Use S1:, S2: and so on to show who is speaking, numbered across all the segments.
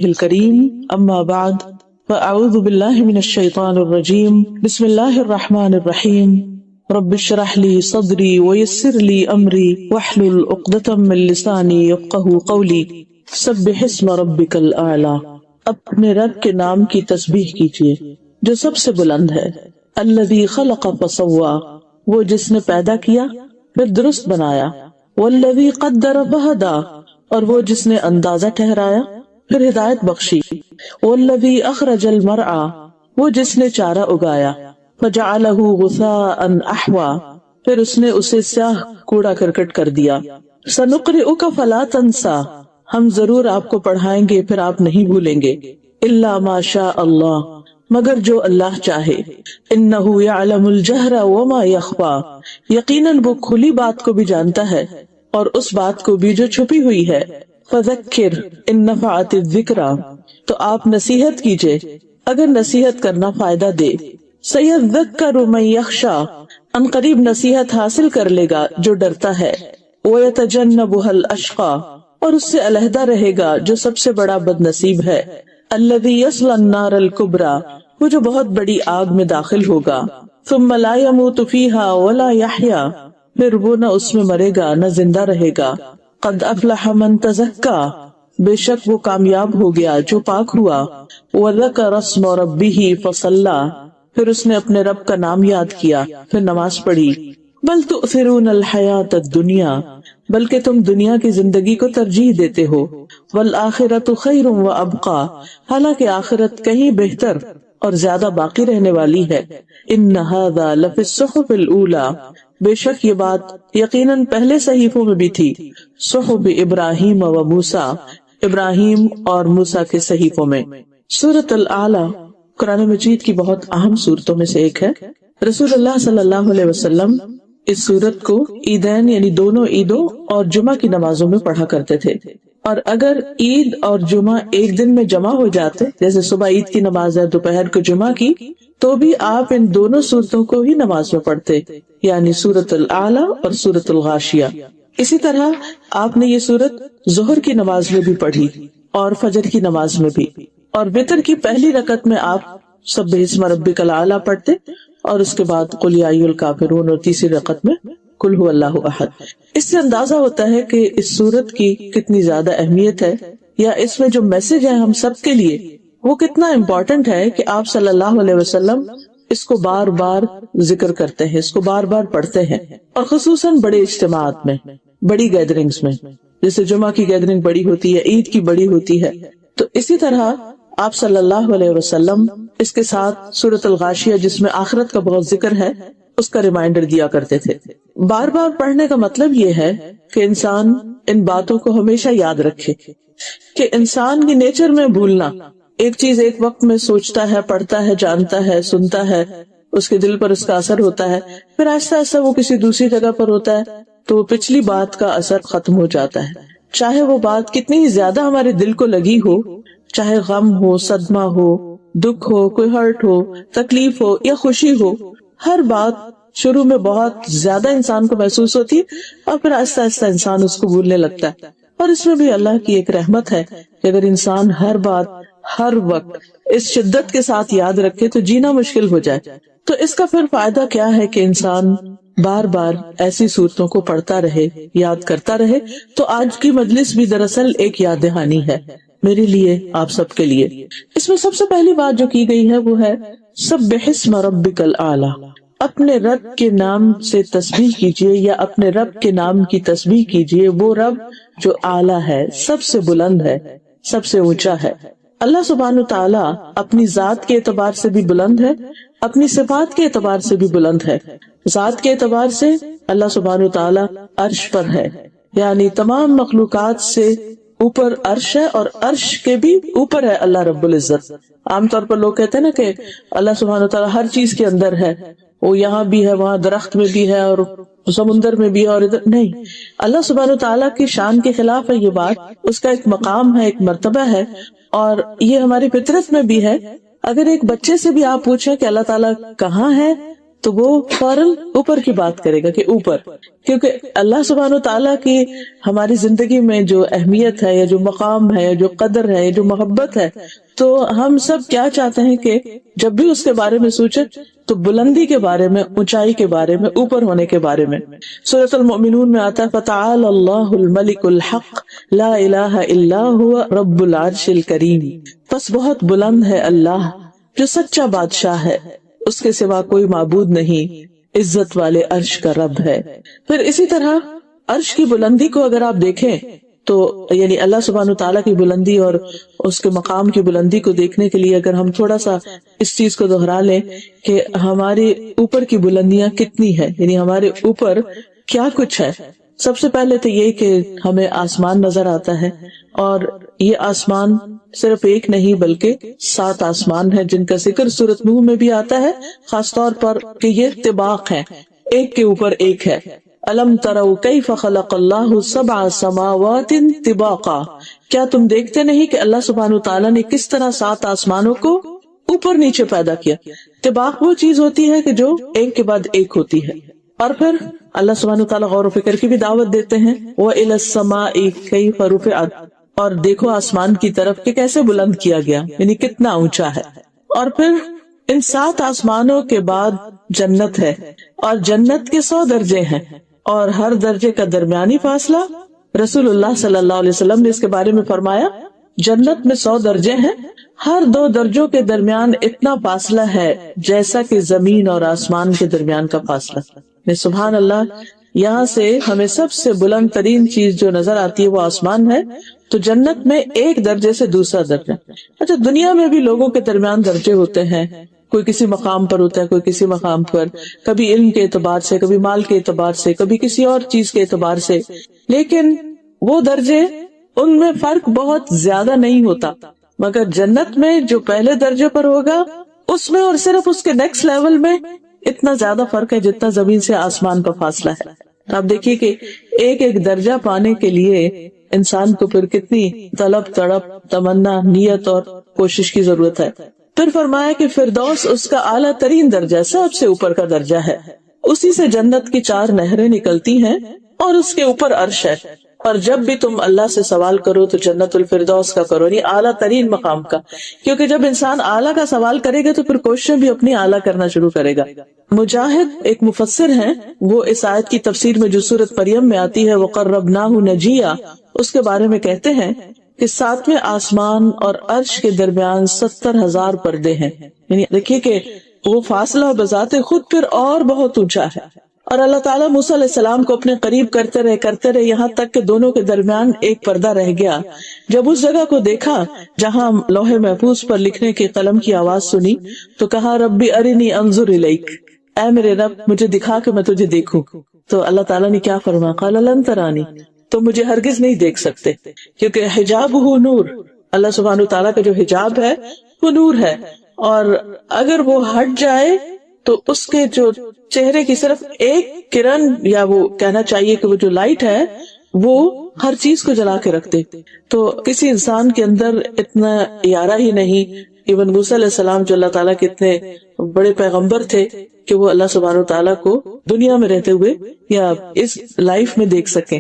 S1: الکریم اما بعد فاعوذ باللہ من الشیطان الرجیم بسم اللہ الرحمن الرحیم رب اشرح لی صدری ویسر لی امری واحلل عقدۃ من لسانی یفقہوا قولی سبح اسم ربک الاعلی۔ اپنے رب کے نام کی تسبیح کیجیے جو سب سے بلند ہے۔ الذی خلق فسوی، وہ جس نے پیدا کیا پھر درست بنایا۔ والذی قدر فہدی، اور وہ جس نے اندازہ ٹھہرایا پھر ہدایت بخشی۔ والذی اخرج المرعی، وہ جس نے چارہ اگایا۔ فجعلہ غثاء احوی، پھر اس نے اسے سیاہ کوڑا کرکٹ کر دیا۔ سنقرئک فلا تنسى، ہم ضرور آپ کو پڑھائیں گے پھر آپ نہیں بھولیں گے۔ الا ما شاء اللہ، مگر جو اللہ چاہے۔ انہ یعلم الجہر وما یخفی، یقیناً وہ کھلی بات کو بھی جانتا ہے اور اس بات کو بھی جو چھپی ہوئی ہے۔ فذکر ان نفعت الذکریٰ، تو آپ نصیحت کیجئے اگر نصیحت کرنا فائدہ دے۔ سیذکر من یخشی، ان قریب نصیحت حاصل کر لے گا جو ڈرتا ہے۔ ویتجنبها الاشقی، اور اس سے علیحدہ رہے گا جو سب سے بڑا بد نصیب ہے۔ الذی یصلی النار الکبریٰ، وہ جو بہت بڑی آگ میں داخل ہوگا۔ ثم لا یموت فیہا ولا یحییٰ، پھر وہ نہ اس میں مرے گا نہ زندہ رہے گا۔ قد افلح من تزکی، بے شک وہ کامیاب ہو گیا جو پاک ہوا۔ وذکر اسم ربہ فصلی، پھر اس نے اپنے رب کا نام یاد کیا پھر نماز پڑھی۔ بل تؤثرون الحیاۃ الدنیا، بلکہ تم دنیا کی زندگی کو ترجیح دیتے ہو۔ والآخرۃ خیر وابقی، حالانکہ آخرت کہیں بہتر اور زیادہ باقی رہنے والی ہے۔ ان ھذا لفی الصحف الاولی، بے شک یہ بات یقیناً پہلے صحیفوں میں بھی تھی۔ صحف ابراہیم و موسیٰ، ابراہیم اور موسیٰ کے صحیفوں میں۔ سورۃ الاعلی قرآن مجید کی بہت اہم سورتوں میں سے ایک ہے۔ رسول اللہ صلی اللہ علیہ وسلم اس سورت کو عیدین یعنی دونوں عیدوں اور جمعہ کی نمازوں میں پڑھا کرتے تھے، اور اگر عید اور جمعہ ایک دن میں جمع ہو جاتے، جیسے صبح عید کی نماز ہے دوپہر کو جمعہ کی، تو بھی آپ ان دونوں سورتوں کو ہی نماز میں پڑھتے، یعنی سورۃ الاعلی اور سورۃ الغاشیہ۔ اسی طرح آپ نے یہ سورت ظہر کی نماز میں بھی پڑھی اور فجر کی نماز میں بھی، اور وتر کی پہلی رکعت میں آپ سبح اسم ربک الاعلی پڑھتے، اور اس کے بعد قل یا ایھا الکافرون، اور تیسری رکعت میں قل ھو اللہ احد۔ اس سے اندازہ ہوتا ہے کہ اس سورت کی کتنی زیادہ اہمیت ہے، یا اس میں جو میسج ہے ہم سب کے لیے وہ کتنا امپورٹنٹ ہے کہ آپ صلی اللہ علیہ وسلم اس کو بار بار ذکر کرتے ہیں، اس کو بار بار پڑھتے ہیں، اور خصوصاً بڑے اجتماعات میں، بڑی گیدرنگز میں، جیسے جمعہ کی گیدرنگ بڑی ہوتی ہے، عید کی بڑی ہوتی ہے۔ تو اسی طرح آپ صلی اللہ علیہ وسلم اس کے ساتھ سورۃ الغاشیہ جس میں آخرت کا بہت ذکر ہے اس کا ریمائنڈر دیا کرتے تھے۔ بار بار پڑھنے کا مطلب یہ ہے کہ انسان ان باتوں کو ہمیشہ یاد رکھے کہ انسان کی نیچر میں بھولنا، ایک چیز ایک وقت میں سوچتا ہے، پڑھتا ہے، جانتا ہے، سنتا ہے، اس کے دل پر اس کا اثر ہوتا ہے، پھر آہستہ آہستہ وہ کسی دوسری جگہ پر ہوتا ہے تو وہ پچھلی بات کا اثر ختم ہو جاتا ہے، چاہے وہ بات کتنی ہی زیادہ ہمارے دل کو لگی ہو، چاہے غم ہو، صدمہ ہو، دکھ ہو، کوئی ہرٹ ہو، تکلیف ہو یا خوشی ہو، ہر بات شروع میں بہت زیادہ انسان کو محسوس ہوتی ہے اور پھر آہستہ آہستہ انسان اس کو بھولنے لگتا ہے۔ اور اس میں بھی اللہ کی ایک رحمت ہے کہ اگر انسان ہر بات ہر وقت اس شدت کے ساتھ یاد رکھے تو جینا مشکل ہو جائے۔ تو اس کا پھر فائدہ کیا ہے کہ انسان بار بار ایسی صورتوں کو پڑھتا رہے، یاد کرتا رہے۔ تو آج کی مجلس بھی دراصل ایک یاد دہانی ہے میرے لیے، آپ سب کے لیے۔ اس میں سب سے پہلی بات جو کی گئی ہے وہ ہے سبح اسم ربک الاعلی، اپنے رب کے نام سے تسبیح کیجیے یا اپنے رب کے نام کی تسبیح کیجیے، وہ رب جو اعلیٰ ہے، سب سے بلند ہے، سب سے اونچا ہے۔ اللہ سبحانہ تعالیٰ اپنی ذات کے اعتبار سے بھی بلند ہے، اپنی صفات کے اعتبار سے بھی بلند ہے۔ ذات کے اعتبار سے اللہ سبحانہ تعالیٰ عرش پر ہے، یعنی تمام مخلوقات سے اوپر عرش ہے، اور عرش کے بھی اوپر ہے اللہ رب العزت۔ عام طور پر لوگ کہتے ہیں نا کہ اللہ سبحانہ تعالیٰ ہر چیز کے اندر ہے، وہ یہاں بھی ہے، وہاں درخت میں بھی ہے، اور سمندر میں بھی ہے، اور ادھر نہیں۔ اللہ سبحانہ تعالیٰ کی شان کے خلاف ہے یہ بات، اس کا ایک مقام ہے، ایک مرتبہ ہے، اور یہ ہماری فطرت میں بھی ہے۔ اگر ایک بچے سے بھی آپ پوچھیں کہ اللہ تعالیٰ کہاں ہے تو وہ فوراً اوپر کی بات کرے گا کہ اوپر، کیونکہ اللہ سبحانہ تعالیٰ کی ہماری زندگی میں جو اہمیت ہے یا جو مقام ہے یا جو قدر ہے یا جو محبت ہے، تو ہم سب کیا چاہتے ہیں کہ جب بھی اس کے بارے میں سوچیں تو بلندی کے بارے میں، اونچائی کے بارے میں، اوپر ہونے کے بارے میں۔ سورۃ المؤمنون میں آتا ہے فَتَعَالَى اللَّهُ الْمَلِكُ الْحَقُّ لَا إِلَٰهَ إِلَّا هُوَ رَبُّ الْعَرْشِ الْكَرِيمِ، پس بہت بلند ہے اللہ جو سچا بادشاہ ہے، اس کے سوا کوئی معبود نہیں، عزت والے عرش کا رب ہے۔ پھر اسی طرح عرش کی بلندی کو اگر آپ دیکھیں تو یعنی اللہ سبحانہ تعالیٰ کی بلندی اور اس کے مقام کی بلندی کو دیکھنے کے لیے اگر ہم تھوڑا سا اس چیز کو دہرا لیں کہ ہمارے اوپر کی بلندیاں کتنی ہے، یعنی ہمارے اوپر کیا کچھ ہے۔ سب سے پہلے تو یہ کہ ہمیں آسمان نظر آتا ہے، اور یہ آسمان صرف ایک نہیں بلکہ 7 آسمان ہیں جن کا ذکر سورۃ نوح میں بھی آتا ہے، خاص طور پر کہ یہ طباق ہیں، ایک کے اوپر ایک ہے۔ الم تروا کیف خلق اللہ 7 سماوات طباقا، کیا تم دیکھتے نہیں کہ اللہ سبحانہ تعالیٰ نے کس طرح 7 آسمانوں کو اوپر نیچے پیدا کیا۔ طباق وہ چیز ہوتی ہے کہ جو ایک کے بعد ایک ہوتی ہے۔ اور پھر اللہ سبحانہ تعالیٰ غور و فکر کی بھی دعوت دیتے ہیں، وَإِلَى السَّمَاءِ كَيْفَ رُفِعَتْ، اور دیکھو آسمان کی طرف کہ کیسے بلند کیا گیا، یعنی کتنا اونچا ہے۔ اور پھر ان 7 آسمانوں کے بعد جنت ہے، اور جنت کے 100 درجے ہیں، اور ہر درجے کا درمیانی فاصلہ، رسول اللہ صلی اللہ علیہ وسلم نے اس کے بارے میں فرمایا جنت میں 100 درجے ہیں، ہر 2 درجوں کے درمیان اتنا فاصلہ ہے جیسا کہ زمین اور آسمان کے درمیان کا فاصلہ۔ سبحان اللہ، یہاں سے ہمیں سب سے بلند ترین چیز جو نظر آتی ہے وہ آسمان ہے، تو جنت میں ایک درجے سے دوسرا درجہ۔ اچھا، دنیا میں بھی لوگوں کے درمیان درجے ہوتے ہیں، کوئی کسی مقام پر ہوتا ہے، کوئی کسی مقام پر، کبھی علم کے اعتبار سے، کبھی مال کے اعتبار سے، کبھی کسی اور چیز کے اعتبار سے، لیکن وہ درجے ان میں فرق بہت زیادہ نہیں ہوتا۔ مگر جنت میں جو پہلے درجے پر ہوگا اس میں اور صرف اس کے نیکسٹ لیول میں اتنا زیادہ فرق ہے جتنا زمین سے آسمان کا فاصلہ ہے۔ آپ دیکھیے کہ ایک ایک درجہ پانے کے لیے انسان کو پھر کتنی طلب، تڑپ، تمنا، نیت اور کوشش کی ضرورت ہے۔ پھر فرمایا کہ فردوس اس کا اعلیٰ ترین درجہ، سب سے اوپر کا درجہ ہے، اسی سے جنت کی 4 نہریں نکلتی ہیں اور اس کے اوپر عرش ہے۔ اور جب بھی تم اللہ سے سوال کرو تو جنت الفردوس کا کرو، یعنی اعلیٰ ترین مقام کا، کیونکہ جب انسان اعلیٰ کا سوال کرے گا تو پھر کوششیں بھی اپنی اعلیٰ کرنا شروع کرے گا۔ مجاہد ایک مفسر ہیں، وہ اس آیت کی تفسیر میں جو سورۃ مریم میں آتی ہے وَقَرَّبْنَاهُ نَجِيًّا، اس کے بارے میں کہتے ہیں کہ 7ویں آسمان اور عرش کے درمیان 70,000 پردے ہیں، یعنی دیکھیے کہ وہ فاصلہ بذات خود پھر اور بہت اونچا ہے۔ اور اللہ تعالیٰ موسیٰ علیہ السلام کو اپنے قریب کرتے رہے یہاں تک کہ دونوں کے درمیان ایک پردہ رہ گیا۔ جب اس جگہ کو دیکھا جہاں لوح محفوظ پر لکھنے کی قلم کی آواز سنی تو کہا ربی ارنی انظر الیک، اے میرے رب مجھے دکھا کہ میں تجھے دیکھوں۔ تو اللہ تعالیٰ نے کیا فرمایا، قال لن ترانی، تو مجھے ہرگز نہیں دیکھ سکتے، کیونکہ حجابہ نور، اللہ سبحانہ تعالیٰ کا جو حجاب ہے وہ نور ہے، اور اگر وہ ہٹ جائے تو اس کے جو چہرے کی صرف ایک کرن، یا وہ کہنا چاہیے کہ وہ جو لائٹ ہے وہ ہر چیز کو جلا کے رکھتے، تو کسی انسان کے اندر اتنا یارہ ہی نہیں۔ ایون موسیٰ علیہ السلام جو اللہ تعالیٰ کے اتنے بڑے پیغمبر تھے کہ وہ اللہ سبحانہ تعالیٰ کو دنیا میں رہتے ہوئے یا اس لائف میں دیکھ سکیں۔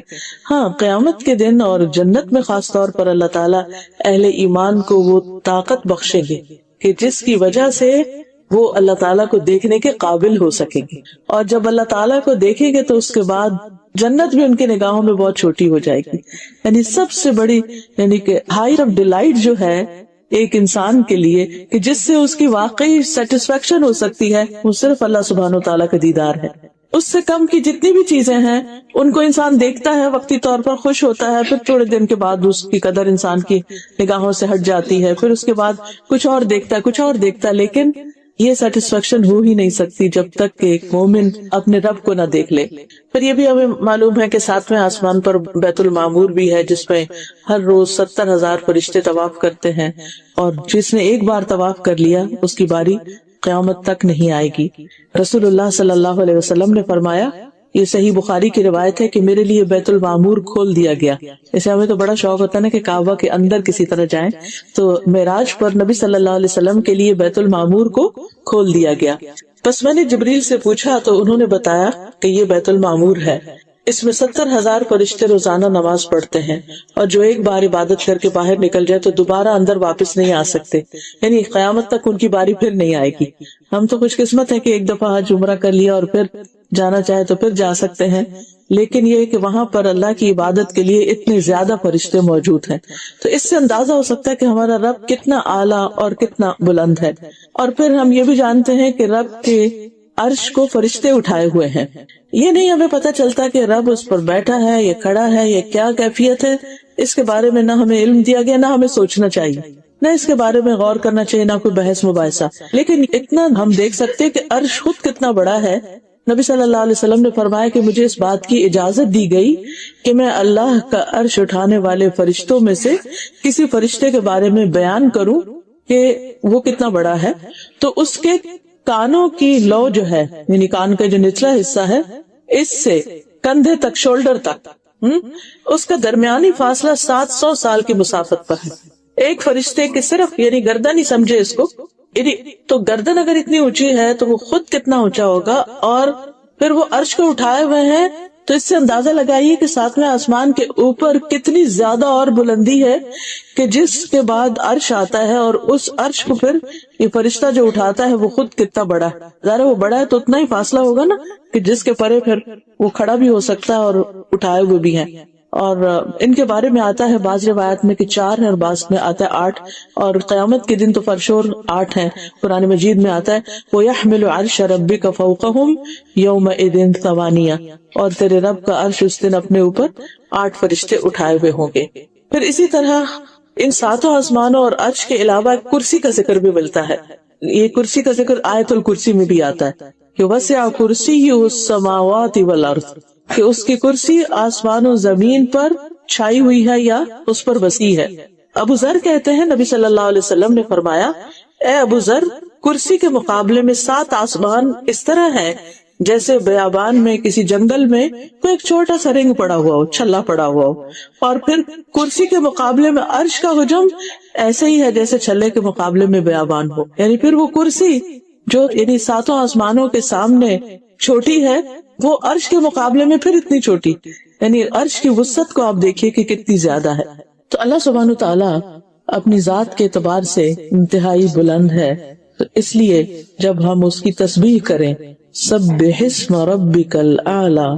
S1: ہاں، قیامت کے دن اور جنت میں خاص طور پر اللہ تعالیٰ اہل ایمان کو وہ طاقت بخشیں گے کہ جس کی وجہ سے وہ اللہ تعالیٰ کو دیکھنے کے قابل ہو سکیں گے، اور جب اللہ تعالیٰ کو دیکھیں گے تو اس کے بعد جنت بھی ان کی نگاہوں میں بہت چھوٹی ہو جائے گی۔ یعنی سب سے بڑی، یعنی کہ ہائر آف ڈیلائٹ جو ہے ایک انسان کے لیے کہ جس سے اس کی واقعی سیٹسفیکشن ہو سکتی ہے، وہ صرف اللہ سبحانہ و تعالیٰ کا دیدار ہے۔ اس سے کم کی جتنی بھی چیزیں ہیں ان کو انسان دیکھتا ہے، وقتی طور پر خوش ہوتا ہے، پھر تھوڑے دن کے بعد اس کی قدر انسان کی نگاہوں سے ہٹ جاتی ہے، پھر اس کے بعد کچھ اور دیکھتا ہے، لیکن یہ سیٹسفیکشن ہو ہی نہیں سکتی جب تک کہ ایک مومن اپنے رب کو نہ دیکھ لے۔ پھر یہ بھی ہمیں معلوم ہے کہ 7ویں آسمان پر بیت المعمور بھی ہے، جس میں ہر روز 70,000 فرشتے طواف کرتے ہیں، اور جس نے ایک بار طواف کر لیا اس کی باری قیامت تک نہیں آئے گی۔ رسول اللہ صلی اللہ علیہ وسلم نے فرمایا، یہ صحیح بخاری کی روایت ہے کہ میرے لیے بیت المعمور کھول دیا گیا۔ اسے ہمیں تو بڑا شوق ہوتا ہے نا کہ کعبہ کے اندر کسی طرح جائیں، تو معراج پر نبی صلی اللہ علیہ وسلم کے لیے بیت المعمور کو کھول دیا گیا۔ بس میں نے جبریل سے پوچھا تو انہوں نے بتایا کہ یہ بیت المعمور ہے، اس میں 70,000 فرشتے روزانہ نماز پڑھتے ہیں، اور جو ایک بار عبادت کر کے باہر نکل جائے تو دوبارہ اندر واپس نہیں آ سکتے، یعنی قیامت تک ان کی باری پھر نہیں آئے گی۔ ہم تو خوش قسمت ہے کہ ایک دفعہ حج عمرہ کر لیا اور پھر جانا چاہے تو پھر جا سکتے ہیں، لیکن یہ کہ وہاں پر اللہ کی عبادت کے لیے اتنے زیادہ فرشتے موجود ہیں، تو اس سے اندازہ ہو سکتا ہے کہ ہمارا رب کتنا اعلیٰ اور کتنا بلند ہے۔ اور پھر ہم یہ بھی جانتے ہیں کہ رب کے عرش کو فرشتے اٹھائے ہوئے ہیں، یہ نہیں ہمیں پتہ چلتا کہ رب اس پر بیٹھا ہے یا کھڑا ہے یا کیا کیفیت ہے، اس کے بارے میں نہ ہمیں علم دیا گیا، نہ ہمیں سوچنا چاہیے، نہ اس کے بارے میں غور کرنا چاہیے، نہ کوئی بحث مباحثہ، لیکن اتنا ہم دیکھ سکتے کہ عرش خود کتنا بڑا ہے۔ نبی صلی اللہ علیہ وسلم نے فرمایا کہ مجھے اس بات کی اجازت دی گئی کہ میں اللہ کا عرش اٹھانے والے فرشتوں میں سے کسی فرشتے کے بارے میں بیان کروں کہ وہ کتنا بڑا ہے، تو اس کے کانوں کی لو جو ہے، یعنی کان کا جو نچلا حصہ ہے، اس سے کندھے تک، شولڈر تک، اس کا درمیانی فاصلہ 700 سال کی مسافت پر ہے۔ ایک فرشتے کے صرف یعنی گردن ہی سمجھے اس کو، تو گردن اگر اتنی اونچی ہے تو وہ خود کتنا اونچا ہوگا، اور پھر وہ عرش کو اٹھائے ہوئے ہیں، تو اس سے اندازہ لگائیے کہ ساتویں آسمان کے اوپر کتنی زیادہ اور بلندی ہے کہ جس کے بعد عرش آتا ہے، اور اس عرش کو پھر یہ فرشتہ جو اٹھاتا ہے وہ خود کتنا بڑا ہے، ظاہر وہ بڑا ہے تو اتنا ہی فاصلہ ہوگا نا کہ جس کے پرے پھر وہ کھڑا بھی ہو سکتا ہے اور اٹھائے ہوئے بھی ہیں۔ اور ان کے بارے میں آتا ہے بعض روایت میں کہ 4 ہیں اور بعض میں آتا ہے 8، اور قیامت کے دن تو فرشور 8 ہیں۔ قرآن مجید میں آتا ہے وَيَحْمِلُ عَرْشَ رَبِّكَ فَوْقَهُمْ يَوْمَئِذٍ ثَمَانِيَةٌ، اور تیرے رب کا عرش اس دن اپنے اوپر 8 فرشتے اٹھائے ہوئے ہوں گے۔ پھر اسی طرح ان 7 آسمانوں اور عرش کے علاوہ کرسی کا ذکر بھی ملتا ہے۔ یہ کرسی کا ذکر آیت الکرسی میں بھی آتا ہے کہ وسع کرسیہ السماوات والارض، کہ اس کی کرسی آسمان و زمین پر چھائی ہوئی ہے یا اس پر وسیع ہے۔ ابو ذر کہتے ہیں نبی صلی اللہ علیہ وسلم نے فرمایا، اے ابو ذر، کرسی کے مقابلے میں 7 آسمان اس طرح ہے جیسے بیابان میں کسی جنگل میں کوئی ایک چھوٹا سا رنگ پڑا ہوا ہو، چھلا پڑا ہوا ہو، اور پھر کرسی کے مقابلے میں عرش کا حجم ایسے ہی ہے جیسے چھلے کے مقابلے میں بیابان ہو، یعنی پھر وہ کرسی جو یعنی 7 آسمانوں کے سامنے چھوٹی ہے، وہ عرش کے مقابلے میں پھر اتنی چھوٹی، یعنی عرش کی وسعت کو آپ دیکھیے کہ کتنی زیادہ ہے۔ تو اللہ سبحانہ تعالیٰ اپنی ذات کے اعتبار سے انتہائی بلند ہے، تو اس لیے جب ہم اس کی تسبیح کریں، سبح اسم ربک الاعلی،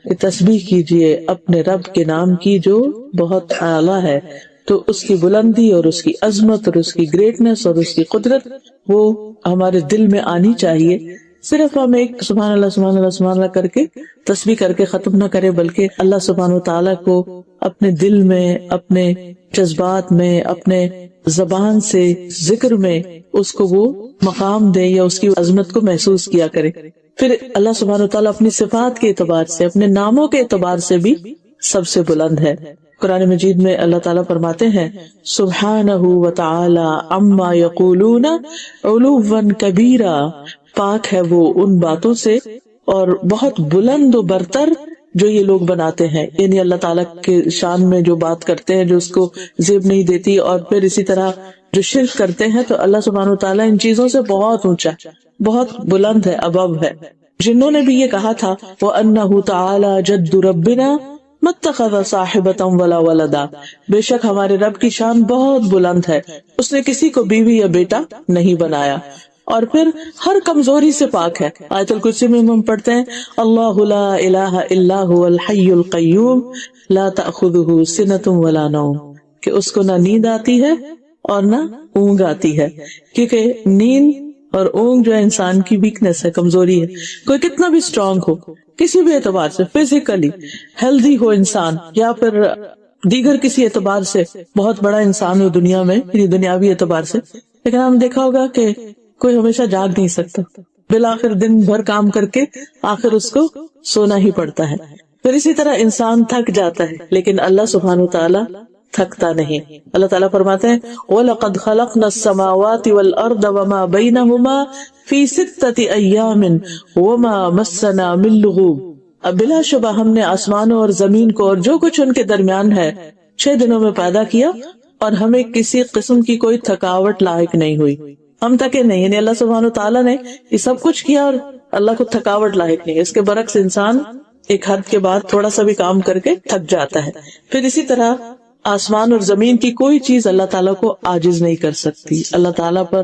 S1: کہ تسبیح کیجئے اپنے رب کے نام کی جو بہت اعلیٰ ہے، تو اس کی بلندی اور اس کی عظمت اور اس کی گریٹنس اور اس کی قدرت وہ ہمارے دل میں آنی چاہیے۔ صرف ہم ایک سبحان اللہ سبحان اللہ سبحان اللہ کر کے تسبیح کر کے ختم نہ کرے، بلکہ اللہ سبحانہ وتعالیٰ کو اپنے دل میں، اپنے جذبات میں، اپنے زبان سے ذکر میں اس کو وہ مقام دے یا اس کی عظمت کو محسوس کیا کرے۔ پھر اللہ سبحانہ وتعالیٰ اپنی صفات کے اعتبار سے، اپنے ناموں کے اعتبار سے بھی سب سے بلند ہے۔ قرآن مجید میں اللہ تعالیٰ فرماتے ہیں سبحانہ وتعالی عما یقولون علوا کبیرا، پاک ہے وہ ان باتوں سے اور بہت بلند و برتر جو یہ لوگ بناتے ہیں، یعنی اللہ تعالیٰ کے شان میں جو بات کرتے ہیں جو اس کو زیب نہیں دیتی، اور پھر اسی طرح جو شرک کرتے ہیں، تو اللہ سبحانہ وتعالیٰ ان چیزوں سے بہت اونچا، بہت بلند ہے، ابو ہے۔ جنہوں نے بھی یہ کہا تھا وَأَنَّهُ تَعَالَى جَدُّ رَبِّنَا مَا اتَّخَذَ صَاحِبَةً وَلَا وَلَدًا، بے شک ہمارے رب کی شان بہت بلند ہے، اس نے کسی کو بیوی یا بیٹا نہیں بنایا، اور پھر ہر کمزوری سے پاک ہے۔ آیت الکرسی میں ہم پڑھتے ہیں اللہ لا الہ الا هو الحی القیوم لا تأخذہ سنۃ ولا نوم، کہ اس کو نہ نیند آتی ہے اور نہ اونگ آتی ہے، کیونکہ نیند اور اونگ جو ہے انسان کی ویکنس ہے، کمزوری ہے۔ کوئی کتنا بھی اسٹرانگ ہو، کسی بھی اعتبار سے، فزیکلی ہیلدی ہو انسان یا پھر دیگر کسی اعتبار سے بہت بڑا انسان ہو دنیا میں، یعنی دنیاوی اعتبار سے، لیکن ہم دیکھا ہوگا کہ کوئی ہمیشہ جاگ نہیں سکتا، بالآخر دن بھر کام کر کے آخر اس کو سونا ہی پڑتا ہے۔ پھر اسی طرح انسان تھک جاتا ہے، لیکن اللہ سبحانہ وتعالی تھکتا نہیں۔ اللہ تعالیٰ فرماتے ہیں وَلَقَدْ خَلَقْنَا السَّمَاوَاتِ وَالْأَرْضَ وَمَا بَيْنَهُمَا فِي سِتَّةِ أَيَّامٍ وَمَا مَسَّنَا مِن لُغُوبٍ، اب بلا شبہ ہم نے آسمانوں اور زمین کو اور جو کچھ ان کے درمیان ہے 6 دنوں میں پیدا کیا، اور ہمیں کسی قسم کی کوئی تھکاوٹ لاحق نہیں ہوئی۔ ہم تھکے نہیں، یعنی اللہ سبحانہ تعالیٰ نے یہ سب کچھ کیا اور اللہ کو تھکاوٹ لاحق نہیں. اس کے برعکس انسان ایک حد کے بعد تھوڑا سا بھی کام کر کے تھک جاتا ہے. پھر اسی طرح آسمان اور زمین کی کوئی چیز اللہ تعالیٰ کو عاجز نہیں کر سکتی، اللہ تعالیٰ پر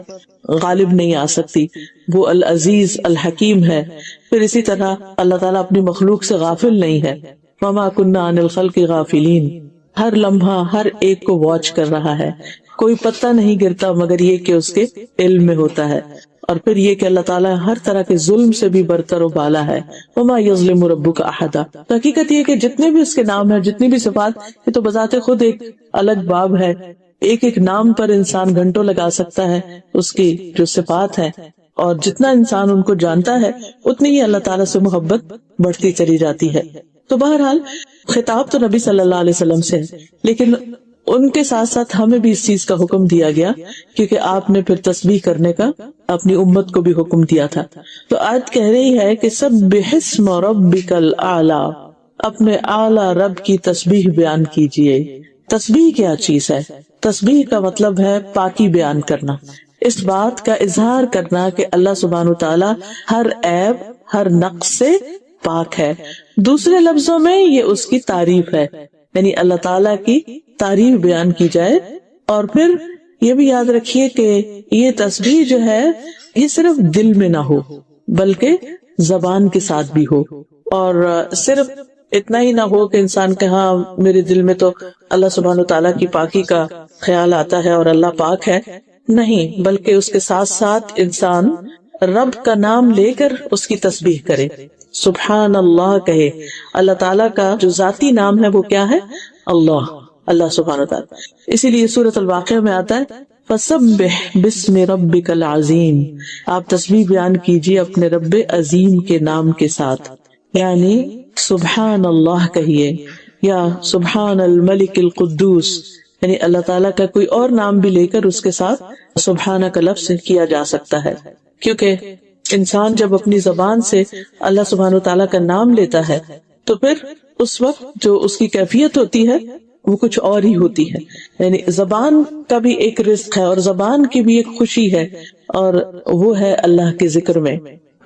S1: غالب نہیں آ سکتی. وہ العزیز الحکیم ہے. پھر اسی طرح اللہ تعالیٰ اپنی مخلوق سے غافل نہیں ہے. وما كنا عن الخلق غافلین، ہر لمحہ ہر ایک کو واچ کر رہا ہے. کوئی پتہ نہیں گرتا مگر یہ کہ اس کے علم میں ہوتا ہے. اور پھر یہ کہ اللہ تعالیٰ ہر طرح کے ظلم سے بھی برتر و بالا ہے. وما یظلم ربک احدا. حقیقت یہ کہ جتنے بھی اس کے نام ہیں، جتنی بھی صفات، یہ تو بذات خود ایک الگ باب ہے. ایک ایک نام پر انسان گھنٹوں لگا سکتا ہے. اس کی جو صفات ہیں اور جتنا انسان ان کو جانتا ہے اتنی ہی اللہ تعالیٰ سے محبت بڑھتی چلی جاتی ہے. تو بہرحال خطاب تو نبی صلی اللہ علیہ وسلم سے ہے، لیکن ان کے ساتھ ساتھ ہمیں بھی اس چیز کا حکم دیا گیا، کیونکہ آپ نے پھر تسبیح کرنے کا اپنی امت کو بھی حکم دیا تھا. تو آیت کہہ رہی ہے کہ سبح اسم ربک الاعلی، اپنے اعلی رب کی تسبیح بیان کیجئے. تسبیح کیا چیز ہے؟ تسبیح کا مطلب ہے پاکی بیان کرنا، اس بات کا اظہار کرنا کہ اللہ سبحانہ وتعالی ہر عیب ہر نقص سے پاک ہے. دوسرے لفظوں میں یہ اس کی تعریف ہے، یعنی اللہ تعالیٰ کی تعریف بیان کی جائے. اور پھر یہ بھی یاد رکھیے کہ یہ تسبیح جو ہے یہ صرف دل میں نہ ہو بلکہ زبان کے ساتھ بھی ہو. اور صرف اتنا ہی نہ ہو کہ انسان کہ ہاں میرے دل میں تو اللہ سبحانہ وتعالیٰ کی پاکی کا خیال آتا ہے اور اللہ پاک ہے، نہیں، بلکہ اس کے ساتھ ساتھ انسان رب کا نام لے کر اس کی تسبیح کرے، سبحان اللہ کہے. اللہ تعالیٰ کا جو ذاتی نام ہے وہ کیا ہے؟ اللہ، اللہ سبحانہ وتعالیٰ. اسی لیے سورۃ الواقعہ میں آتا ہے فسبح باسم ربک العظیم، آپ تسبیح بیان کیجیے اپنے رب عظیم کے نام کے ساتھ، یعنی سبحان اللہ کہیے یا سبحان الملک القدوس، یعنی اللہ تعالیٰ کا کوئی اور نام بھی لے کر اس کے ساتھ سبحانہ کا لفظ کیا جا سکتا ہے. کیونکہ انسان جب اپنی زبان سے اللہ سبحانہ وتعالیٰ کا نام لیتا ہے تو پھر اس وقت جو اس کی کیفیت ہوتی ہے وہ کچھ اور ہی ہوتی ہے. یعنی زبان کا بھی ایک رزق ہے اور زبان کی بھی ایک خوشی ہے، اور وہ ہے اللہ کے ذکر میں.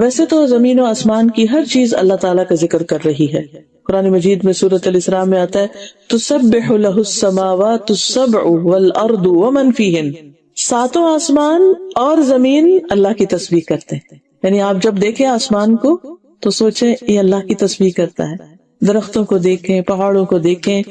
S1: ویسے تو زمین و آسمان کی ہر چیز اللہ تعالیٰ کا ذکر کر رہی ہے. قرآن مجید میں سورۃ الاسراء میں آتا ہے تسبح لہ السماوات السبع والارض ومن فیہن، ساتوں آسمان اور زمین اللہ کی تسبیح کرتے ہیں. یعنی آپ جب دیکھیں آسمان کو تو سوچیں یہ اللہ کی تسبیح کرتا ہے. درختوں کو دیکھیں، پہاڑوں کو دیکھیں،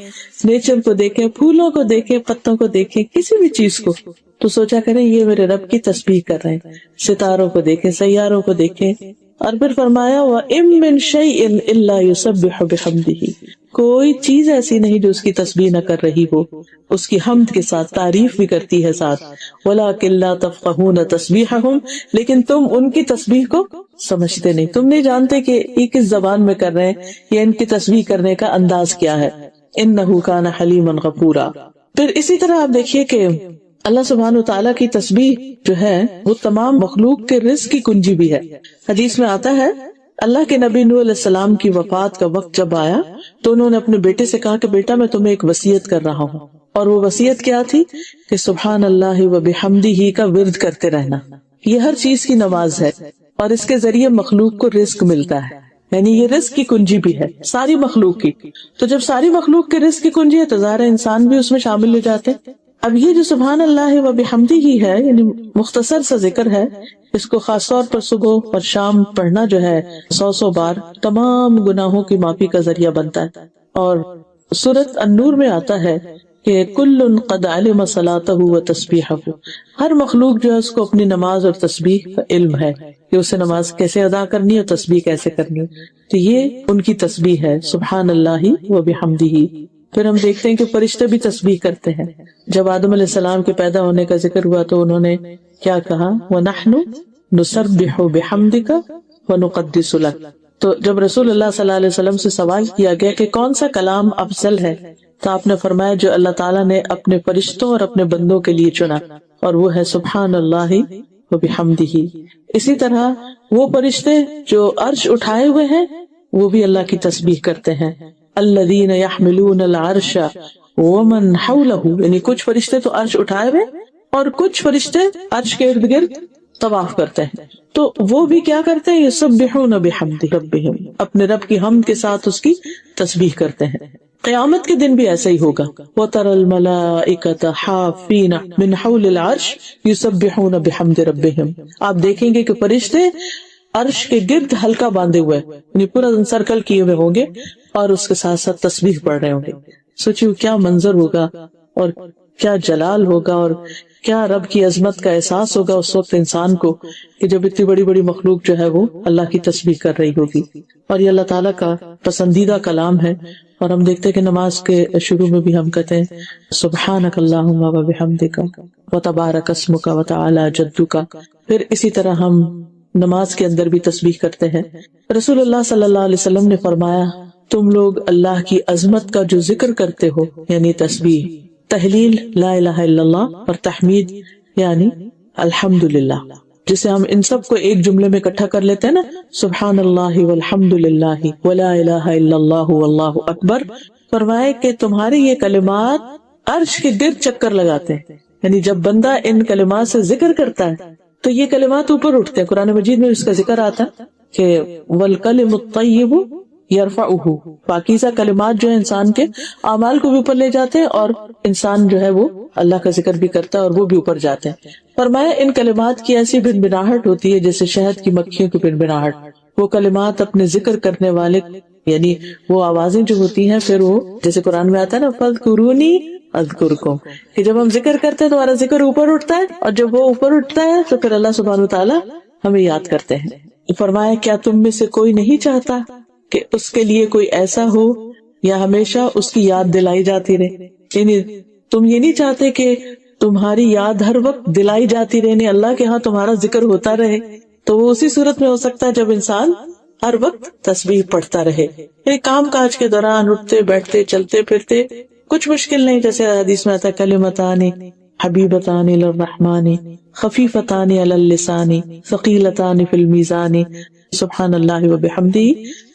S1: نیچر کو دیکھیں، پھولوں کو دیکھیں، پتوں کو دیکھیں، کسی بھی چیز کو تو سوچا کریں یہ میرے رب کی تسبیح کر رہے ہیں. ستاروں کو دیکھیں، سیاروں کو دیکھیں. اور پھر فرمایا وَإِن مِّن شَيْءٍ إِلَّا يُسَبِّحُ بِحَمْدِهِ، کوئی چیز ایسی نہیں جو اس کی تسبیح نہ کر رہی ہو، اس کی حمد کے ساتھ تعریف بھی کرتی ہے ساتھ. وَلَٰكِن لَّا تَفْقَهُونَ تَسْبِيحَهُمْ، لیکن تم ان کی تسبیح کو سمجھتے نہیں، تم نہیں جانتے کہ یہ کس زبان میں کر رہے ہیں یا ان کی تسبیح کرنے کا انداز کیا ہے. إِنَّهُ كَانَ حَلِيمًا غَفُورًا. پھر اسی طرح آپ دیکھیے کہ اللہ سبحانہ وتعالیٰ کی تسبیح جو ہے وہ تمام مخلوق کے رزق کی کنجی بھی ہے. حدیث میں آتا ہے اللہ کے نبی نوح علیہ السلام کی وفات کا وقت جب آیا تو انہوں نے اپنے بیٹے سے کہا کہ بیٹا میں تمہیں ایک وصیت کر رہا ہوں. اور وہ وصیت کیا تھی کہ سبحان اللہ و بحمدہ کا ورد کرتے رہنا. یہ ہر چیز کی نماز ہے اور اس کے ذریعے مخلوق کو رزق ملتا ہے، یعنی یہ رزق کی کنجی بھی ہے ساری مخلوق کی. تو جب ساری مخلوق کے رزق کی کنجی ہے تو ظاہر انسان بھی اس میں شامل ہو جاتے. اب یہ جو سبحان اللہ و بحمدہ ہی ہے، یعنی مختصر سا ذکر ہے، اس کو خاص طور پر صبح اور شام پڑھنا جو ہے 100 بار تمام گناہوں کی معافی کا ذریعہ بنتا ہے. اور سورۃ النور میں آتا ہے کہ کل قد علم صلاتہ و تسبیحہ، ہر مخلوق جو ہے اس کو اپنی نماز اور تسبیح کا علم ہے کہ اسے نماز کیسے ادا کرنی ہے اور تسبیح کیسے کرنی ہے. تو یہ ان کی تسبیح ہے سبحان اللہ و بحمدہ. پھر ہم دیکھتے ہیں کہ فرشتے بھی تسبیح کرتے ہیں. جب آدم علیہ السلام کے پیدا ہونے کا ذکر ہوا تو انہوں نے کیا کہا وَنَحْنُ نُسَبِّحُ بِحَمْدِكَ وَنُقَدِّسُ لَكَ. تو جب رسول اللہ صلی اللہ علیہ وسلم سے سوال کیا گیا کہ کون سا کلام افضل ہے تو آپ نے فرمایا جو اللہ تعالیٰ نے اپنے فرشتوں اور اپنے بندوں کے لیے چنا، اور وہ ہے سبحان اللہ و بحمدہ. اسی طرح وہ فرشتے جو عرش اٹھائے ہوئے ہیں وہ بھی اللہ کی تسبیح کرتے ہیں. الذین یحملون العرش ومن حولہ، یعنی کچھ فرشتے تو عرش اٹھائے ہوئے اور کچھ فرشتے عرش کے ارد گرد طواف کرتے ہیں، تو وہ بھی کیا کرتے ہیں؟ یسبحون بحمد ربہم، اپنے رب کی حمد کے ساتھ اس کی تسبیح کرتے ہیں۔ قیامت کے دن بھی ایسا ہی ہوگا۔ وَتَرَى الْمَلَائِكَةَ حَافِّينَ مِنْ حَوْلِ الْعَرْشِ يُسَبِّحُونَ بِحَمْدِ رَبِّهِمْ، آپ دیکھیں گے کہ فرشتے عرش کے گرد حلقہ باندھے ہوئے، یعنی پورا سرکل کیے ہوئے ہوں گے اور اس کے ساتھ ساتھ تسبیح پڑھ رہے ہوں گے۔ سوچیے کیا منظر ہوگا اور کیا جلال ہوگا اور کیا رب کی عظمت کا احساس ہوگا اس وقت انسان کو، کہ جب اتنی بڑی بڑی مخلوق جو ہے وہ اللہ کی تسبیح کر رہی ہوگی۔ اور یہ اللہ تعالیٰ کا پسندیدہ کلام ہے، اور ہم دیکھتے ہیں کہ نماز کے شروع میں بھی ہم کہتے ہیں سبحانک اللہم و بحمدک و تبارک اسمک و تعالی جدک۔ پھر اسی طرح ہم نماز کے اندر بھی تسبیح کرتے ہیں۔ رسول اللہ صلی اللہ علیہ وسلم نے فرمایا، تم لوگ اللہ کی عظمت کا جو ذکر کرتے ہو، یعنی تسبیح، تحلیل لا الہ الا اللہ اور تحمید یعنی الحمدللہ، جسے ہم ان سب کو ایک جملے میں اکٹھا کر لیتے ہیں نا، سبحان اللہ والحمد للہ ولا الہ الا اللہ واللہ اکبر، فرمائے کہ تمہارے یہ کلمات عرش کے گرد چکر لگاتے ہیں۔ یعنی جب بندہ ان کلمات سے ذکر کرتا ہے تو یہ کلمات اوپر اٹھتے ہیں۔ قرآن مجید میں اس کا ذکر آتا ہے کہ والکلم الطیب یرفعہ، پاکیزہ کلمات جو ہے انسان کے اعمال کو بھی اوپر لے جاتے ہیں، اور انسان جو ہے وہ اللہ کا ذکر بھی کرتا ہے اور وہ بھی اوپر جاتے ہیں۔ فرمایا ان کلمات کی ایسی بنبناہٹ ہوتی ہے جیسے شہد کی مکھیوں کی بنبناہٹ۔ وہ کلمات اپنے ذکر کرنے والے، یعنی وہ آوازیں جو ہوتی ہیں، پھر وہ جیسے قرآن میں آتا ہے نا فاذکرونی اذکرکم، کہ جب ہم ذکر کرتے ہیں تو ہمارا ذکر اوپر اٹھتا ہے، اور جب وہ اوپر اٹھتا ہے تو پھر اللہ سبحانہ وتعالی ہمیں یاد کرتے ہیں۔ فرمایا کیا تم میں سے کوئی نہیں چاہتا کہ اس کے لیے کوئی ایسا ہو یا ہمیشہ اس کی یاد دلائی جاتی رہے؟ یعنی تم یہ نہیں چاہتے کہ تمہاری یاد ہر وقت دلائی جاتی رہے، یعنی اللہ کے ہاں تمہارا ذکر ہوتا رہے؟ تو وہ اسی صورت میں ہو سکتا ہے جب انسان ہر وقت تسبیح پڑھتا رہے، یعنی کام کاج کے دوران اٹھتے بیٹھتے چلتے پھرتے کچھ مشکل نہیں، جیسے حدیث میں آتا ہے کلمتان حبیبتان الی الرحمن خفیفتان علی اللسان ثقیلتان فی المیزان سبحان اللہ و بحمدہ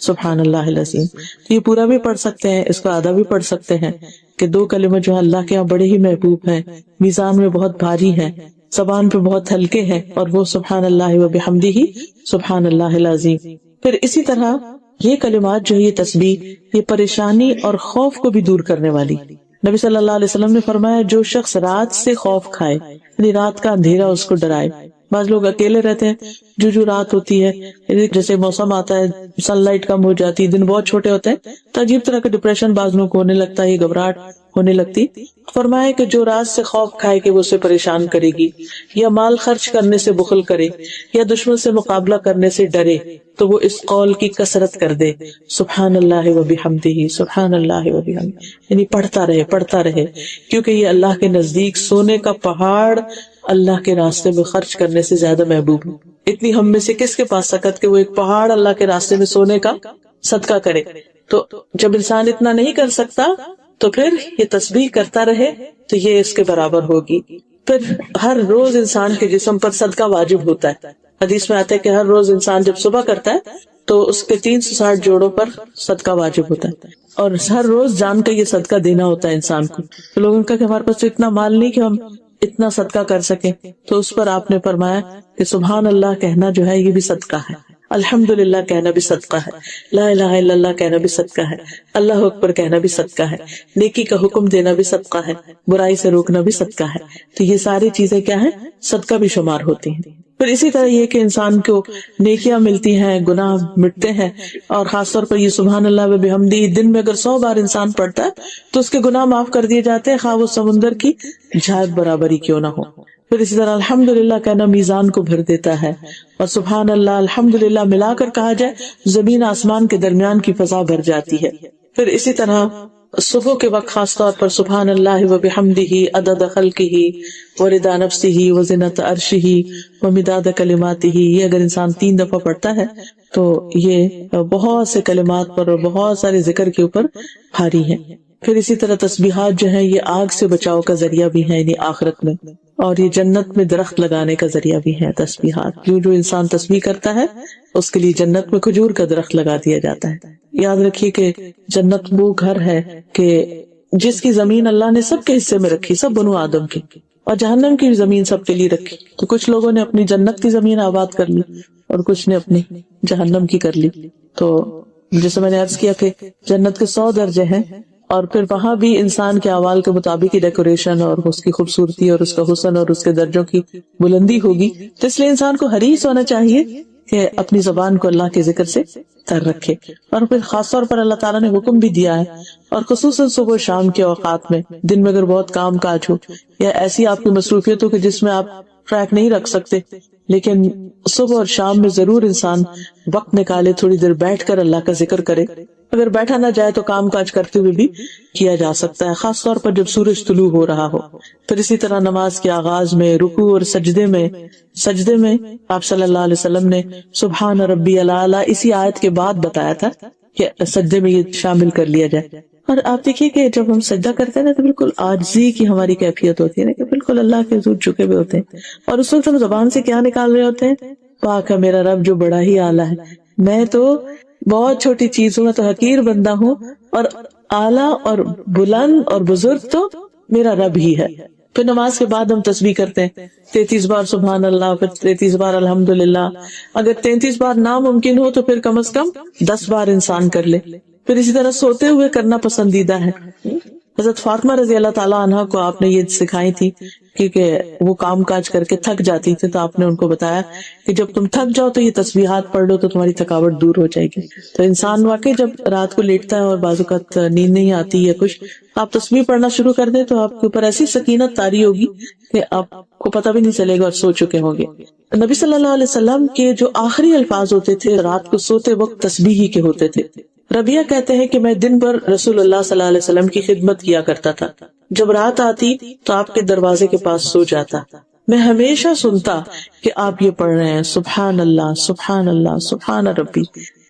S1: سبحان اللہ العظیم۔ یہ پورا بھی پڑھ سکتے ہیں، اس کو آدھا بھی پڑھ سکتے ہیں کہ دو کلمے جو اللہ کے یہاں بڑے ہی محبوب ہیں، میزان میں بہت بھاری ہیں، زبان پہ بہت ہلکے ہیں، اور وہ سبحان اللہ و بحمدہ سبحان اللہ العظیم۔ پھر اسی طرح یہ کلمات جو یہ تسبیح، یہ پریشانی اور خوف کو بھی دور کرنے والی۔ نبی صلی اللہ علیہ وسلم نے فرمایا جو شخص رات سے خوف کھائے، یعنی رات کا اندھیرا اس کو ڈرائے۔ بعض لوگ اکیلے رہتے ہیں، جو رات ہوتی ہے، جیسے موسم آتا ہے، سن لائٹ کم ہو جاتی، دن بہت چھوٹے ہوتے ہیں، تو عجیب طرح کا ڈپریشن بعض لوگوں کو ہونے لگتا ہے، یہ گھبراہٹ ہونے لگتی۔ فرمایا کہ جو رات سے خوف کھائے کہ وہ اسے پریشان کرے گی، یا مال خرچ کرنے سے بخل کرے، یا دشمن سے مقابلہ کرنے سے ڈرے، تو وہ اس قول کی کثرت کر دے سبحان اللہ و بحمدہ سبحان اللہ و بحمدہ، یعنی پڑھتا رہے، کیونکہ یہ اللہ کے نزدیک سونے کا پہاڑ اللہ کے راستے میں خرچ کرنے سے زیادہ محبوب ہے۔ اتنی ہم میں سے کس کے پاس سکت کہ وہ ایک پہاڑ اللہ کے راستے میں سونے کا صدقہ کرے؟ تو جب انسان اتنا نہیں کر سکتا تو پھر یہ تسبیح کرتا رہے تو یہ اس کے برابر ہوگی۔ پھر ہر روز انسان کے جسم پر صدقہ واجب ہوتا ہے۔ حدیث میں آتا ہے کہ ہر روز انسان جب صبح کرتا ہے تو اس کے 360 جوڑوں پر صدقہ واجب ہوتا ہے، اور ہر روز جان کا یہ صدقہ دینا ہوتا ہے انسان کو۔ تو لوگوں کا کہ ہمارے پاس تو اتنا مال نہیں کہ ہم اتنا صدقہ کر سکیں، تو اس پر آپ نے فرمایا کہ سبحان اللہ کہنا جو ہے یہ بھی صدقہ ہے، الحمدللہ کہنا بھی صدقہ ہے، لا الہ الا اللہ کہنا بھی صدقہ ہے، اللہ اکبر کہنا بھی صدقہ ہے، نیکی کا حکم دینا بھی صدقہ ہے، برائی سے روکنا بھی صدقہ ہے۔ تو یہ ساری چیزیں کیا ہیں؟ صدقہ بھی شمار ہوتی ہیں۔ پھر اسی طرح یہ کہ انسان کو نیکیاں ملتی ہیں، گناہ مٹتے ہیں، اور خاص طور پر یہ سبحان اللہ و بحمدہ دن میں اگر 100 بار انسان پڑھتا ہے تو اس کے گناہ معاف کر دیے جاتے ہیں، خواہ وہ سمندر کی جھاگ برابر ہی کیوں نہ ہو۔ پھر اسی طرح الحمدللہ کہنا میزان کو بھر دیتا ہے، اور سبحان اللہ الحمدللہ ملا کر کہا جائے زمین آسمان کے درمیان کی فضا بھر جاتی ہے۔ پھر اسی طرح صبح کے وقت خاص طور پر سبحان اللہ و بحمدہ عدد خلقہ ورضا نفسہ وزنۃ عرشہ ومداد کلماتہ، یہ اگر انسان 3 دفعہ پڑھتا ہے تو یہ بہت سے کلمات پر اور بہت سارے ذکر کے اوپر بھاری ہے۔ پھر اسی طرح تسبیحات جو ہیں یہ آگ سے بچاؤ کا ذریعہ بھی ہیں، یعنی آخرت میں، اور یہ جنت میں درخت لگانے کا ذریعہ بھی ہے تسبیحات۔ جو انسان تسبیح کرتا ہے اس کے لیے جنت میں کھجور کا درخت لگا دیا جاتا ہے۔ یاد رکھیے کہ جنت وہ گھر ہے کہ جس کی زمین اللہ نے سب کے حصے میں رکھی، سب بنو آدم کی، اور جہنم کی زمین سب کے لیے رکھی. تو کچھ لوگوں نے اپنی جنت کی زمین آباد کر لی اور کچھ نے اپنی جہنم کی کر لی. تو جیسے میں نے عرض کیا کہ جنت کے 100 درجے ہیں، اور پھر وہاں بھی انسان کے اعمال کے مطابق ہی ڈیکوریشن اور اس کی خوبصورتی اور اس کا حسن اور اس کے درجوں کی بلندی ہوگی. تو اس لیے انسان کو حریص ہونا چاہیے کہ اپنی زبان کو اللہ کے ذکر سے تر رکھے. اور پھر خاص طور پر اللہ تعالیٰ نے حکم بھی دیا ہے، اور خصوصاً صبح و شام کے اوقات میں، دن میں اگر بہت کام کاج ہو یا ایسی آپ کی مصروفیت ہو کہ جس میں آپ ٹریک نہیں رکھ سکتے، لیکن صبح اور شام میں ضرور انسان وقت نکالے، تھوڑی دیر بیٹھ کر اللہ کا ذکر کرے. اگر بیٹھا نہ جائے تو کام کاج کرتے ہوئے بھی کیا جا سکتا ہے، خاص طور پر جب سورج طلوع ہو رہا ہو. پھر اسی طرح نماز کے آغاز میں، رکوع اور سجدے میں آپ صلی اللہ علیہ وسلم نے سبحان ربی الاعلیٰ اسی آیت کے بعد بتایا تھا کہ سجدے میں یہ شامل کر لیا جائے. اور آپ دیکھیے کہ جب ہم سجدہ کرتے ہیں نا تو بالکل عاجزی کی ہماری کیفیت ہوتی ہے نا، کہ بالکل اللہ کے حضور جھکے ہوئے ہوتے ہیں، اور اس وقت ہم زبان سے کیا نکال رہے ہوتے ہیں؟ پاک ہے میرا رب جو بڑا ہی اعلیٰ ہے، میں تو بہت چھوٹی چیز ہوں، میں تو حقیر بندہ ہوں، اور اعلیٰ اور بلند اور بزرگ تو میرا رب ہی ہے. پھر نماز کے بعد ہم تسبیح کرتے ہیں 33 بار سبحان اللہ، پھر 33 بار الحمدللہ. اگر 33 بار ناممکن ہو تو پھر کم از کم 10 بار انسان کر لے. پھر اسی طرح سوتے ہوئے کرنا پسندیدہ ہے. حضرت فاطمہ رضی اللہ تعالیٰ عنہ کو آپ نے یہ سکھائی تھی، کیونکہ وہ کام کاج کر کے تھک جاتی تھی، تو آپ نے ان کو بتایا کہ جب تم تھک جاؤ تو یہ تسبیحات پڑھ لو تو تمہاری تھکاوٹ دور ہو جائے گی. تو انسان واقعی جب رات کو لیٹتا ہے اور بعض اوقات نیند نہیں آتی یا کچھ، آپ تسبیح پڑھنا شروع کر دیں تو آپ کے اوپر ایسی سکینت طاری ہوگی کہ آپ کو پتہ بھی نہیں چلے گا اور سو چکے ہوں گے. نبی صلی اللہ علیہ وسلم کے جو آخری الفاظ ہوتے تھے رات کو سوتے وقت تسبیح ہی کے ہوتے تھے. ربیہ کہتے ہیں کہ میں دن بھر رسول اللہ صلی اللہ علیہ وسلم کی خدمت کیا کرتا تھا، جب رات آتی تو آپ کے دروازے کے پاس سو جاتا. میں ہمیشہ سنتا کہ آپ یہ پڑھ رہے ہیں سبحان اللہ سبحان اللہ سبحان ربی.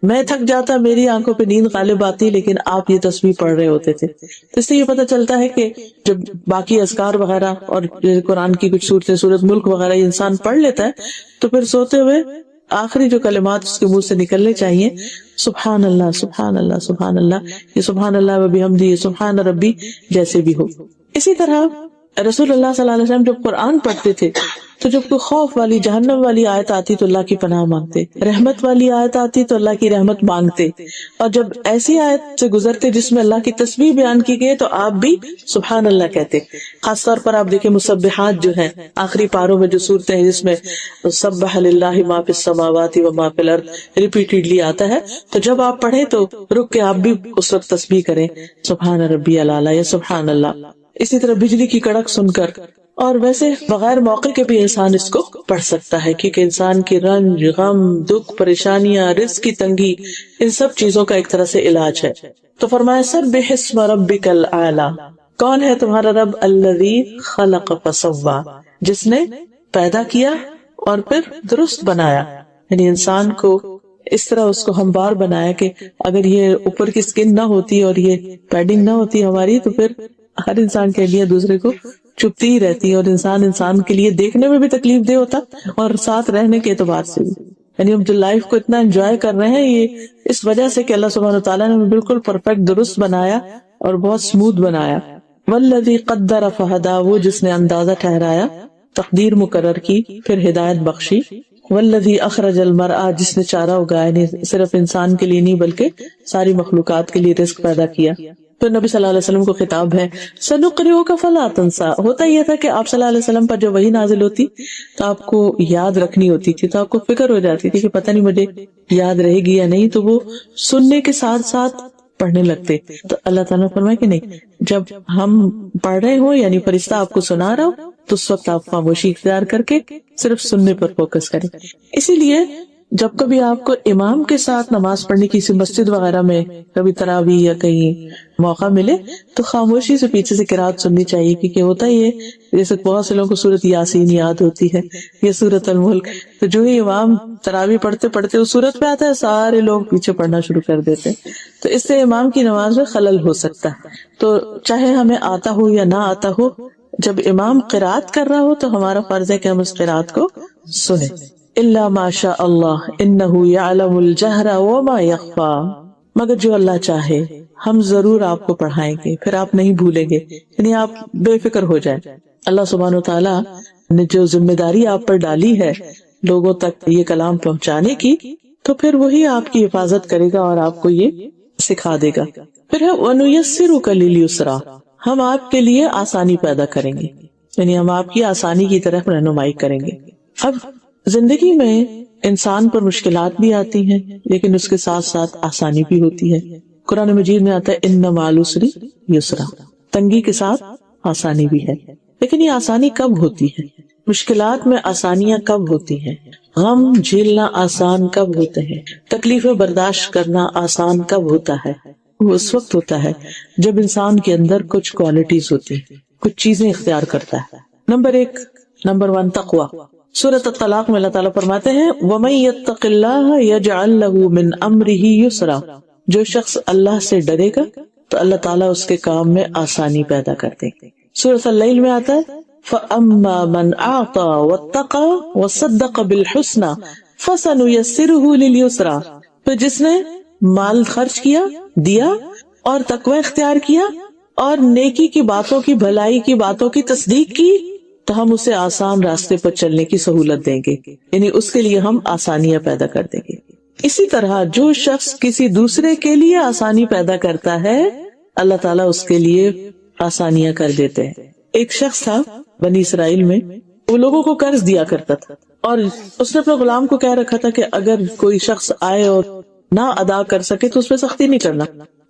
S1: میں تھک جاتا، میری آنکھوں پہ نیند غالب آتی، لیکن آپ یہ تسبیح پڑھ رہے ہوتے تھے. اس سے یہ پتہ چلتا ہے کہ جب باقی اذکار وغیرہ اور قرآن کی کچھ صورتیں، سورۃ ملک وغیرہ یہ انسان پڑھ لیتا ہے تو پھر سوتے ہوئے آخری جو کلمات اس کے منہ سے نکلنے چاہیے سبحان اللہ سبحان اللہ سبحان اللہ، یہ سبحان اللہ و بحمدہ سبحان ربی جیسے بھی ہو. اسی طرح رسول اللہ صلی اللہ علیہ وسلم جب قرآن پڑھتے تھے تو جب کوئی خوف والی جہنم والی آیت آتی تو اللہ کی پناہ مانگتے، رحمت والی آیت آتی تو اللہ کی رحمت مانگتے، اور جب ایسی آیت سے گزرتے جس میں اللہ کی تسبیح بیان کی گئی تو آپ بھی سبحان اللہ کہتے. خاص طور پر آپ دیکھیں مسبحات جو ہیں آخری پاروں میں جو صورتیں ہیں جس میں سبح للہ ما فی السماوات و ما فی الارض ریپیٹڈلی آتا ہے، تو جب آپ پڑھیں تو رک کے آپ بھی اس وقت تسبیح کریں سبحان ربی الاعلیٰ یا سبحان اللہ. اسی طرح بجلی کی کڑک سن کر، اور ویسے بغیر موقع کے بھی انسان اس کو پڑھ سکتا ہے، کیونکہ انسان کی رنج، غم، دکھ، پریشانیاں، رزق کی تنگی، ان سب چیزوں کا ایک طرح سے علاج ہے. تو فرمایا سبح اسم ربک الاعلی، کون ہے تمہارا رب؟ الذی خلق فسوی، جس نے پیدا کیا اور پھر درست بنایا. یعنی انسان کو اس طرح اس کو ہموار بنایا کہ اگر یہ اوپر کی سکن نہ ہوتی اور یہ پیڈنگ نہ ہوتی ہماری تو پھر ہر انسان کے لیے دوسرے کو چپتی ہی رہتی، اور انسان کے لیے دیکھنے میں بھی تکلیف دہ ہوتا اور ساتھ رہنے کے اعتبار سے بھی. یعنی ہم جو لائف کو اتنا انجوائے کر رہے ہیں یہ اس وجہ سے کہ اللہ سبحانہ وتعالیٰ نے بالکل پرفیکٹ درست بنایا اور بہت سموتھ بنایا. والذی قدر فہدی، وہ جس نے اندازہ ٹھہرایا، تقدیر مقرر کی، پھر ہدایت بخشی. والذی اخرج المرعى، جس نے چارہ اگایا، نہیں صرف انسان کے لیے نہیں بلکہ ساری مخلوقات کے لیے رزق پیدا کیا. پھر نبی صلی اللہ علیہ وسلم کو خطاب ہے سنقرئک فلا تنسى. ہوتا یہ تھا کہ آپ صلی اللہ علیہ وسلم پر جب وحی نازل ہوتی تو آپ کو یاد رکھنی ہوتی تھی، تو آپ کو فکر ہو جاتی تھی کہ پتہ نہیں مجھے یاد رہے گی یا نہیں، تو وہ سننے کے ساتھ ساتھ پڑھنے لگتے. تو اللہ تعالیٰ نے فرمایا کہ نہیں، جب ہم پڑھ رہے ہوں یعنی فرشتہ آپ کو سنا رہا ہو تو اس وقت آپ خاموشی اختیار کر کے صرف سننے پر فوکس کریں. اسی لیے جب کبھی آپ کو امام کے ساتھ نماز پڑھنے کی کسی مسجد وغیرہ میں کبھی تراویح یا کہیں موقع ملے تو خاموشی سے پیچھے سے قرات سننی چاہیے، کیونکہ ہوتا ہی ہے جیسے بہت سے لوگوں کو سورۃ یاسین یاد ہوتی ہے یا سورۃ الملک، تو جو ہی امام تراویح پڑھتے پڑھتے اس سورت پہ آتا ہے سارے لوگ پیچھے پڑھنا شروع کر دیتے، تو اس سے امام کی نماز میں خلل ہو سکتا ہے. تو چاہے ہمیں آتا ہو یا نہ آتا ہو، جب امام قرات کر رہا ہو تو ہمارا فرض ہے کہ ہم اس قرات کو سنیں. الا ما شاء اللہ انہ یعلم الجہر وما یخفی، مگر جو اللہ چاہے ہم ضرور آپ کو پڑھائیں گے، پھر آپ نہیں بھولیں گے، یعنی آپ بے فکر ہو جائیں. اللہ سبحانہ و تعالیٰ نے جو ذمہ داری آپ پر ڈالی ہے لوگوں تک یہ کلام پہنچانے کی، تو پھر وہی آپ کی حفاظت کرے گا اور آپ کو یہ سکھا دے گا. پھر ہے وَنُيَسِّرُكَ لِلْيُسْرَىٰ، ہم آپ کے لیے آسانی پیدا کریں گے، یعنی ہم آپ کی آسانی کی طرف رہنمائی کریں گے. اب زندگی میں انسان پر مشکلات بھی آتی ہیں لیکن اس کے ساتھ ساتھ آسانی بھی ہوتی ہے. قرآن مجید میں آتا ہے اِنَّ مَعَ الْعُسْرِ يُسْرًا، تنگی کے ساتھ آسانی بھی ہے. لیکن یہ آسانی کب ہوتی ہے؟ مشکلات میں آسانیاں کب ہوتی ہیں؟ غم جھیلنا آسان کب ہوتے ہیں؟ تکلیفیں برداشت کرنا آسان کب ہوتا ہے؟ وہ اس وقت ہوتا ہے جب انسان کے اندر کچھ کوالٹیز ہوتی ہیں، کچھ چیزیں اختیار کرتا ہے. نمبر 1 تقوی. سورۃ الطلاق میں اللہ تعالیٰ فرماتے ہیں وَمَن يَتَّقِ اللَّهَ يَجْعَل لَّهُ مِنْ أَمْرِهِ يُسْرًا، جو شخص اللہ سے ڈرے گا تو اللہ تعالیٰ اس کے کام میں آسانی پیدا کر دیں گے. سورۃ اللیل میں آتا ہے فَأَمَّا مَنْ أَعْطَى وَاتَّقَى وَصَدَّقَ بِالْحُسْنَى فَسَنُيَسِّرُهُ لِلْيُسْرَىٰ، تو جس نے مال خرچ کیا، دیا اور تقوی اختیار کیا اور نیکی کی باتوں کی، بھلائی کی باتوں کی تصدیق کی تو ہم اسے آسان راستے پر چلنے کی سہولت دیں گے، یعنی اس کے لیے ہم آسانیاں پیدا کر دیں گے. اسی طرح جو شخص کسی دوسرے کے لیے آسانی پیدا کرتا ہے اللہ تعالیٰ اس کے لیے آسانیاں کر دیتے ہیں. ایک شخص تھا بنی اسرائیل میں، وہ لوگوں کو قرض دیا کرتا تھا اور اس نے اپنے غلام کو کہہ رکھا تھا کہ اگر کوئی شخص آئے اور نہ ادا کر سکے تو اس پہ سختی نہیں کرنا،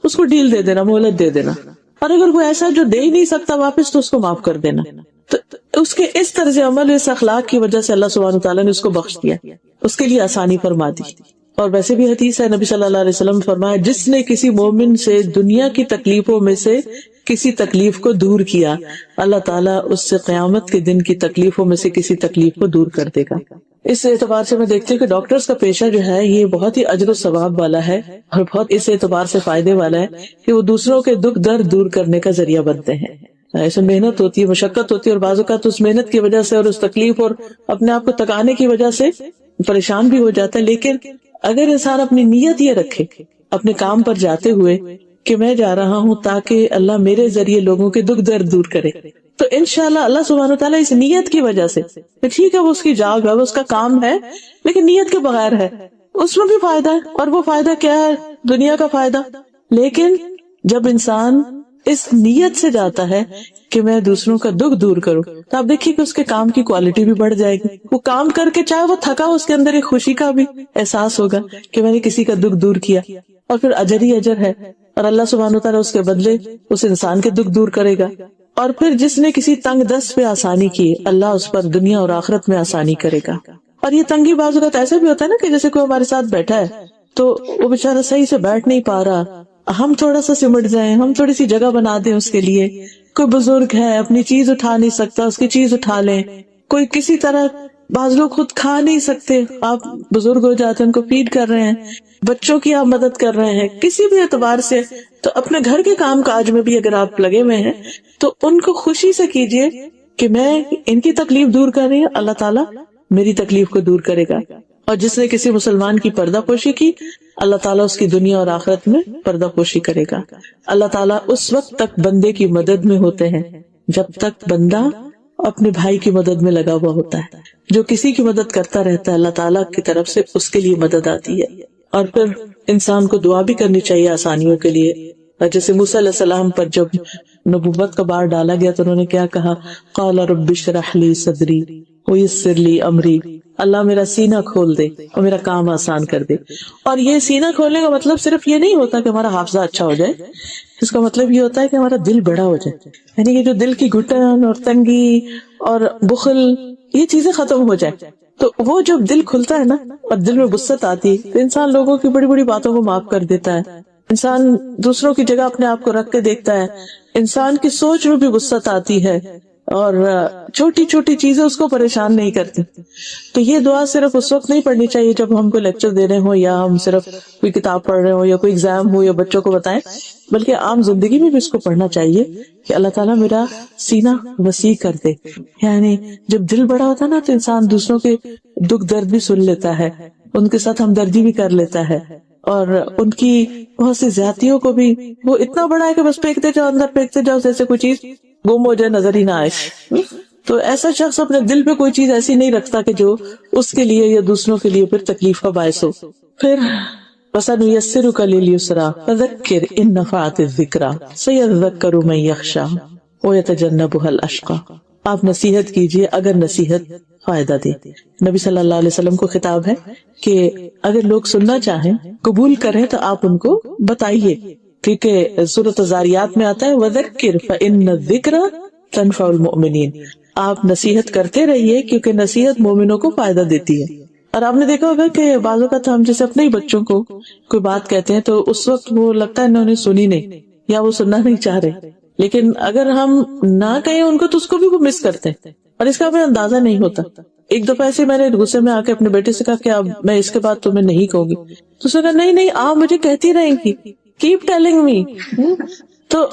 S1: اس کو ڈیل دے دینا، مہلت دے دینا، اور اگر کوئی ایسا جو دے ہی نہیں سکتا واپس تو اس کو معاف کر دینا. تو اس کے اس طرز عمل، اس اخلاق کی وجہ سے اللہ سبحانہ وتعالیٰ نے اس کو بخش دیا، اس کے لیے آسانی فرما دی. اور ویسے بھی حدیث ہے، نبی صلی اللہ علیہ وسلم فرمایا جس نے کسی مومن سے دنیا کی تکلیفوں میں سے کسی تکلیف کو دور کیا، اللہ تعالیٰ اس سے قیامت کے دن کی تکلیفوں میں سے کسی تکلیف کو دور کر دے گا. اس اعتبار سے میں دیکھتی ہوں کہ ڈاکٹرز کا پیشہ جو ہے یہ بہت ہی اجر و ثواب والا ہے اور بہت اس اعتبار سے فائدے والا ہے کہ وہ دوسروں کے دکھ درد دور کرنے کا ذریعہ بنتے ہیں. ایسے محنت ہوتی ہے، مشقت ہوتی ہے، اور بعض اوقات اس محنت کی وجہ سے اور اس تکلیف اور اپنے آپ کو تکانے کی وجہ سے پریشان بھی ہو جاتا ہے. لیکن اگر انسان اپنی نیت یہ رکھے اپنے کام پر جاتے ہوئے کہ میں جا رہا ہوں تاکہ اللہ میرے ذریعے لوگوں کے دکھ درد دور کرے، تو انشاءاللہ اللہ سبحانہ وتعالیٰ اس نیت کی وجہ سے، ٹھیک ہے وہ اس کی جاب ہے، وہ اس کا کام ہے، لیکن نیت کے بغیر ہے، اس میں بھی فائدہ ہے. اور وہ فائدہ کیا ہے؟ دنیا کا فائدہ. لیکن جب انسان اس نیت سے جاتا ہے کہ میں دوسروں کا دکھ دور کروں تو آپ دیکھیے کہ اس کے کام کی کوالٹی بھی بڑھ جائے گی. وہ کام کر کے چاہے وہ تھکا، اس کے اندر ایک خوشی کا بھی احساس ہوگا کہ میں نے کسی کا دکھ دور کیا، اور پھر اجر ہی اجر ہے، اور اللہ سبحانہ وتعالیٰ اس کے بدلے اس انسان کے دکھ دور کرے گا. اور پھر جس نے کسی تنگ دست پہ آسانی کی، اللہ اس پر دنیا اور آخرت میں آسانی کرے گا. اور یہ تنگی بعض اوقات ایسا بھی ہوتا ہے نا کہ جیسے کوئی ہمارے ساتھ بیٹھا ہے تو وہ بیچارہ صحیح سے بیٹھ نہیں پا رہا، ہم تھوڑا سا سمٹ جائیں، ہم تھوڑی سی جگہ بنا دیں اس کے لیے. کوئی بزرگ ہے اپنی چیز اٹھا نہیں سکتا، اس کی چیز اٹھا لیں. کوئی کسی طرح، بعض لوگ خود کھا نہیں سکتے، آپ بزرگ ہو جاتے ہیں ان کو فیڈ کر رہے ہیں، بچوں کی آپ مدد کر رہے ہیں، کسی بھی اعتبار سے. تو اپنے گھر کے کام کاج میں بھی اگر آپ لگے ہوئے ہیں تو ان کو خوشی سے کیجئے کہ میں ان کی تکلیف دور کر رہی ہوں، اللہ تعالیٰ میری تکلیف کو دور کرے گا. اور جس نے کسی مسلمان کی پردہ پوشی کی، اللہ تعالیٰ اس کی دنیا اور آخرت میں پردہ پوشی کرے گا. اللہ تعالیٰ اس وقت تک بندے کی مدد میں ہوتے ہیں جب تک بندہ اپنے بھائی کی مدد میں لگا ہوا ہوتا ہے. جو کسی کی مدد کرتا رہتا ہے اللہ تعالیٰ کی طرف سے اس کے لیے مدد آتی ہے. اور پھر انسان کو دعا بھی کرنی چاہیے آسانیوں کے لیے. جیسے موسیٰ علیہ السلام پر جب نبوت کا بار ڈالا گیا تو انہوں نے کیا کہا؟ قال رب اشرح لی صدری ویسر لی امری، اللہ میرا سینہ کھول دے اور میرا کام آسان کر دے. اور یہ سینہ کھولنے کا مطلب صرف یہ نہیں ہوتا کہ ہمارا حافظہ اچھا ہو جائے، اس کا مطلب یہ ہوتا ہے کہ ہمارا دل بڑا ہو جائے، یعنی کہ جو دل کی گھٹن اور تنگی اور بخل یہ چیزیں ختم ہو جائے. تو وہ جب دل کھلتا ہے نا اور دل میں وسعت آتی ہے تو انسان لوگوں کی بڑی بڑی باتوں کو معاف کر دیتا ہے، انسان دوسروں کی جگہ اپنے آپ کو رکھ کے دیکھتا ہے، انسان کی سوچ میں بھی وسعت آتی ہے اور چھوٹی چھوٹی چیزیں اس کو پریشان نہیں کرتی. تو یہ دعا صرف اس وقت نہیں پڑھنی چاہیے جب ہم کوئی لیکچر دے رہے ہوں یا ہم صرف کوئی کتاب پڑھ رہے ہوں یا کوئی ایگزام ہو یا بچوں کو بتائیں، بلکہ عام زندگی میں بھی اس کو پڑھنا چاہیے کہ اللہ تعالیٰ میرا سینہ وسیع کر دے. یعنی جب دل بڑا ہوتا ہے نا تو انسان دوسروں کے دکھ درد بھی سن لیتا ہے، ان کے ساتھ ہمدردی بھی کر لیتا ہے، اور ان کی بہت سی زیادتیوں کو بھی وہ اتنا بڑا ہے کہ بس پھینکتے جاؤ، اندر پھینکتے جاؤ جیسے کوئی چیز گم ہو جائے نظر ہی نہ آئے. تو ایسا شخص اپنے دل پہ کوئی چیز ایسی نہیں رکھتا کہ جو اس کے لیے یا دوسروں کے لیے پھر تکلیف کا باعث ہو. پھر وَسَنُيَسِّرُكَ لِلْيُسْرَىٰ فَذَكِّرْ إِن نَّفَعَتِ الذِّكْرَىٰ سَيَذَّكَّرُ مَن يَخْشَىٰ وَيَتَجَنَّبُهَا الْأَشْقَىٰ. آپ نصیحت کیجئے اگر نصیحت فائدہ دے. نبی صلی اللہ علیہ وسلم کو خطاب ہے کہ اگر لوگ سننا چاہیں قبول کریں تو آپ ان کو بتائیے، کیونکہ سورۃ الذاریات میں آتا ہے وَذَكِّرْ فَإِنَّ الذِّكْرَىٰ تَنفَعُ الْمُؤْمِنِينَ. آپ نصیحت کرتے رہیے کیونکہ نصیحت مومنوں کو فائدہ دیتی ہے. اور آپ نے دیکھا ہوگا کہ بعض اوقات ہم جیسے اپنے ہی بچوں کو کوئی بات کہتے ہیں تو اس وقت وہ لگتا ہے انہوں نے سنی نہیں یا وہ سننا نہیں چاہ رہے، لیکن اگر ہم نہ کہیں ان کو تو اس کو بھی وہ مس کرتے ہیں اور اس کا ہمیں اندازہ نہیں ہوتا. ایک دفعہ ایسے میں نے غصے میں آ کے اپنے بیٹے سے کہا کہ اب میں اس کے بعد تمہیں نہیں کہوں گی، تو اس نے کہا نہیں آپ مجھے کہتی رہیں گی، کیپ ٹیلنگ می. تو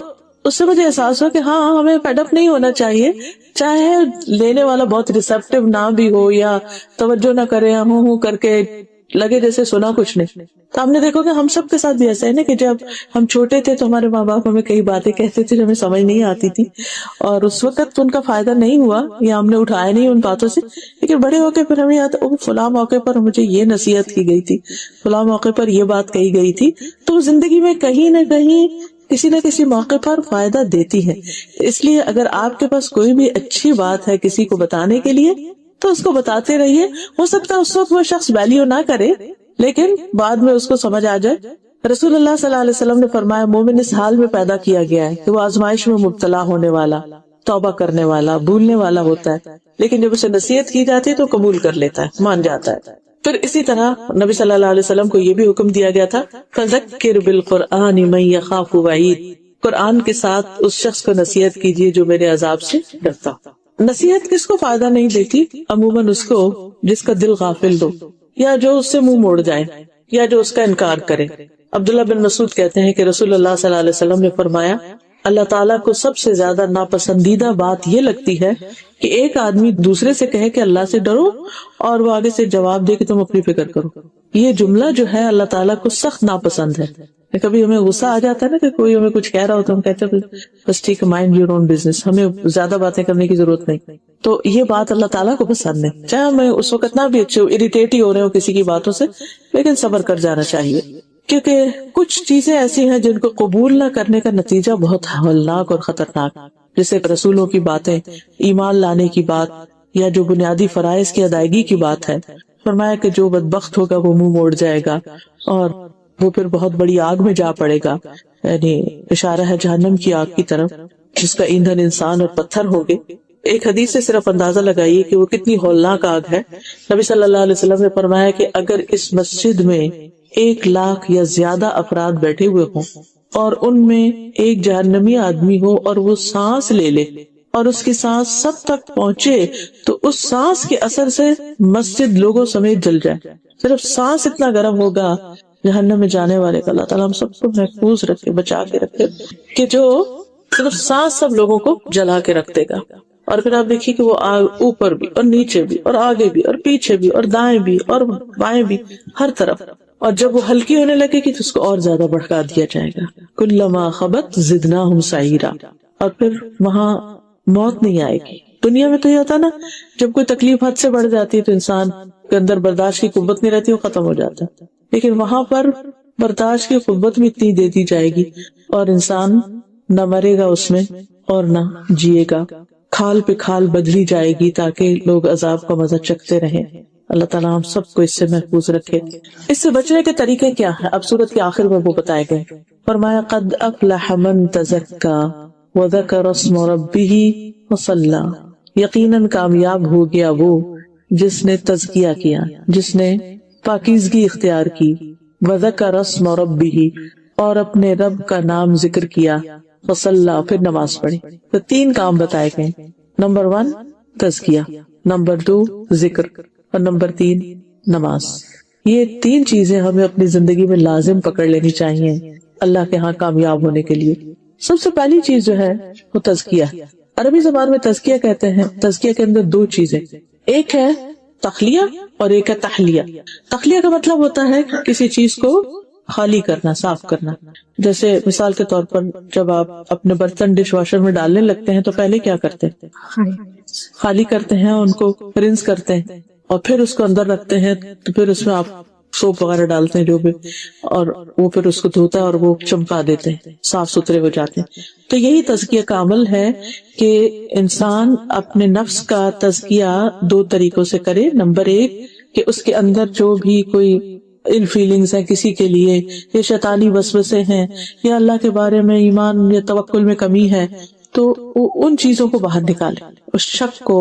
S1: اس سے مجھے احساس ہوا کہ ہاں ہمیں فیڈ اپ نہیں ہونا چاہیے، چاہے لینے والا بہت ریسیپٹیو نہ بھی ہو یا توجہ نہ کرے، ہوں کر کے لگے جیسے سنا کچھ نہیں. تو ہم نے دیکھو کہ ہم سب کے ساتھ بھی ایسا ہے نا کہ جب ہم چھوٹے تھے تو ہمارے ماں باپ ہمیں کئی باتیں کہتے تھے جو ہمیں سمجھ نہیں آتی تھی اور اس وقت ان کا فائدہ نہیں ہوا یا ہم نے اٹھایا نہیں ان باتوں سے، لیکن بڑے ہو کے پھر ہمیں یاد فلاں موقع پر مجھے یہ نصیحت کی گئی تھی، فلاں موقع پر یہ بات کہی گئی تھی. تو زندگی میں کہیں نہ کہیں کسی نہ کسی موقع پر فائدہ دیتی ہے. اس لیے اگر آپ کے پاس کوئی بھی اچھی بات ہے کسی کو بتانے کے لیے تو اس کو بتاتے رہیے. ہو سکتا ہے اس وقت وہ شخص ویلیو نہ کرے لیکن بعد میں اس کو سمجھ آ جائے. رسول اللہ صلی اللہ علیہ وسلم نے فرمایا مومن اس حال میں پیدا کیا گیا ہے کہ وہ آزمائش میں مبتلا ہونے والا، توبہ کرنے والا، بھولنے والا ہوتا ہے، لیکن جب اسے نصیحت کی جاتی ہے تو قبول کر لیتا ہے، مان جاتا ہے. پھر اسی طرح نبی صلی اللہ علیہ وسلم کو یہ بھی حکم دیا گیا تھا فَذَكِّرْ بِالْقُرْآنِ مَن يَخَافُ وَعِيدِ. قرآن کے ساتھ اس شخص کو نصیحت کیجیے جو میرے عذاب سے ڈرتا. نصیحت کس کو فائدہ نہیں دیتی؟ عموماً اس کو جس کا دل غافل ہو یا جو اس سے منہ موڑ جائے یا جو اس کا انکار کرے. عبداللہ بن مسعود کہتے ہیں کہ رسول اللہ صلی اللہ علیہ وسلم نے فرمایا اللہ تعالیٰ کو سب سے زیادہ ناپسندیدہ بات یہ لگتی ہے کہ ایک آدمی دوسرے سے کہے کہ اللہ سے ڈرو اور وہ آگے سے جواب دے کہ تم اپنی فکر کرو. یہ جملہ جو ہے اللہ تعالیٰ کو سخت ناپسند ہے. کبھی ہمیں غصہ آ جاتا ہے نا کہ کوئی ہمیں کچھ کہہ رہا ہو تو ہم کہتے ہیں بس ٹھیک ہے، مائنڈ یور اون بزنس، ہمیں زیادہ باتیں کرنے کی ضرورت نہیں. تو یہ بات اللہ تعالیٰ کو پسند نہیں، چاہے ہمیں اس وقت نہ بھی اچھے اریٹیٹ ہی ہو رہے ہو کسی کی باتوں سے، لیکن صبر کر جانا چاہیے. کیونکہ کچھ چیزیں ایسی ہیں جن کو قبول نہ کرنے کا نتیجہ بہت ہولناک اور خطرناک، جیسے رسولوں کی باتیں، ایمان لانے کی بات یا جو بنیادی فرائض کی ادائیگی کی بات ہے. فرمایا کہ جو بدبخت ہوگا وہ منہ موڑ جائے گا اور وہ پھر بہت بڑی آگ میں جا پڑے گا. یعنی اشارہ ہے جہنم کی آگ کی طرف جس کا ایندھن انسان اور پتھر ہوگے. ایک حدیث سے صرف اندازہ لگائیے کہ وہ کتنی ہولناک آگ ہے. نبی صلی اللہ علیہ وسلم نے فرمایا کہ اگر اس مسجد میں 1,00,000 یا زیادہ افراد بیٹھے ہوئے ہوں اور ان میں ایک جہنمی آدمی ہو اور وہ سانس لے لے اور اس کی سانس سب تک پہنچے تو اس سانس کے اثر سے مسجد لوگوں سمیت جل جائے. صرف سانس اتنا گرم ہوگا جہنم میں جانے والے کا. اللہ تعالیٰ ہم سب کو محفوظ رکھے، بچا کے رکھے کہ جو صرف سانس سب لوگوں کو جلا کے رکھ دے گا. اور پھر آپ دیکھیے کہ وہ اوپر بھی اور نیچے بھی اور آگے بھی اور پیچھے بھی اور دائیں بھی اور بائیں بھی، ہر طرف. اور جب وہ ہلکی ہونے لگے گی تو اس کو اور زیادہ بڑھا دیا جائے گا. کلما خبت زدناہم سعیرا. اور پھر وہاں موت نہیں آئے گی. دنیا میں تو یہ ہوتا نا جب کوئی تکلیف حد سے بڑھ جاتی ہے تو انسان کے اندر برداشت کی قوت نہیں رہتی، وہ ختم ہو جاتا ہے. لیکن وہاں پر برداشت کی قوت بھی اتنی دے دی جائے گی اور انسان نہ مرے گا اس میں اور نہ جیے گا. کھال پہ کھال بدلی جائے گی تاکہ لوگ عذاب کا مزہ چکھتے رہیں. اللہ تعالیٰ ہم سب کو اس سے محفوظ رکھے. اس سے بچنے کے طریقے کیا ہے اب سورت کے آخر میں وہ بتائے گئے. فرمایا قد افلح من تزکا وذکر اسم ربہ وصلی. یقیناً کامیاب ہو گیا وہ جس نے تزکیہ کیا، جس نے پاکیزگی اختیار کی، وذکر اسم ربہ اور اپنے رب کا نام ذکر کیا، وصلی پھر نماز پڑھی. تو 3 کام بتائے گئے. نمبر 1 تزکیہ، نمبر 2 ذکر اور نمبر 3 نماز. یہ 3 چیزیں ہمیں اپنی زندگی میں لازم پکڑ لینی چاہیے اللہ کے ہاں کامیاب ہونے کے لیے. سب سے پہلی چیز جو ہے وہ تزکیہ. عربی زبان میں تزکیہ کہتے ہیں. تزکیہ کے اندر 2 چیزیں، ایک ہے تخلیہ اور ایک ہے تحلیہ. تخلیہ کا مطلب ہوتا ہے کہ کسی چیز کو خالی کرنا، صاف کرنا. جیسے مثال کے طور پر جب آپ اپنے برتن ڈش واشر میں ڈالنے لگتے ہیں تو پہلے کیا کرتے ہیں؟ خالی کرتے ہیں، ان کو رنس کرتے ہیں اور پھر اس کو اندر رکھتے ہیں. تو پھر اس میں آپ سوپ وغیرہ ڈالتے ہیں جو بھی، اور وہ پھر اس کو دھوتا ہے اور وہ چمکا دیتے ہیں، صاف ستھرے ہو جاتے ہیں. تو یہی تزکیہ کا عمل ہے کہ انسان اپنے نفس کا تزکیہ دو طریقوں سے کرے. نمبر ایک کہ اس کے اندر جو بھی کوئی ان فیلنگز ہیں کسی کے لیے، یا شیطانی وسوسے ہیں، یا اللہ کے بارے میں ایمان یا توکل میں کمی ہے، تو ان چیزوں کو باہر نکالے، اس شک کو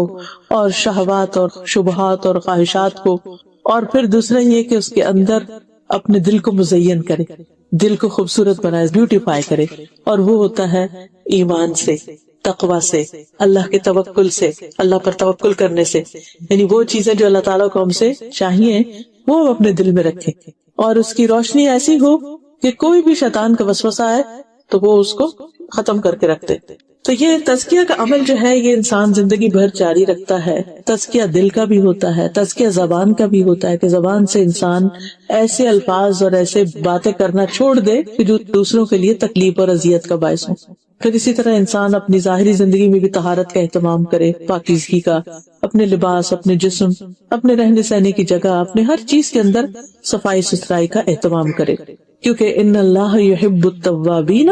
S1: اور شہوات اور شبہات اور خواہشات کو. اور پھر دوسرا یہ کہ اس کے اندر اپنے دل کو مزین کرے، دل کو خوبصورت بنائے، بیوٹیفائی کرے. اور وہ ہوتا ہے ایمان سے، تقوی سے، اللہ کے توکل سے، اللہ پر توکل کرنے سے. یعنی وہ چیزیں جو اللہ تعالیٰ کو ہم سے چاہیے وہ ہم اپنے دل میں رکھیں، اور اس کی روشنی ایسی ہو کہ کوئی بھی شیطان کا وسوسہ آئے تو وہ اس کو ختم کر کے رکھ دے. تو یہ تزکیہ کا عمل جو ہے یہ انسان زندگی بھر جاری رکھتا ہے. تزکیہ دل کا بھی ہوتا ہے، تزکیہ زبان کا بھی ہوتا ہے کہ زبان سے انسان ایسے الفاظ اور ایسے باتیں کرنا چھوڑ دے کہ جو دوسروں کے لیے تکلیف اور اذیت کا باعث ہو. پھر اسی طرح انسان اپنی ظاہری زندگی میں بھی طہارت کا اہتمام کرے، پاکیزگی کا، اپنے لباس، اپنے جسم، اپنے رہنے سہنے کی جگہ، اپنے ہر چیز کے اندر صفائی ستھرائی کا اہتمام کرے. کیونکہ ان اللہ یحب التوابین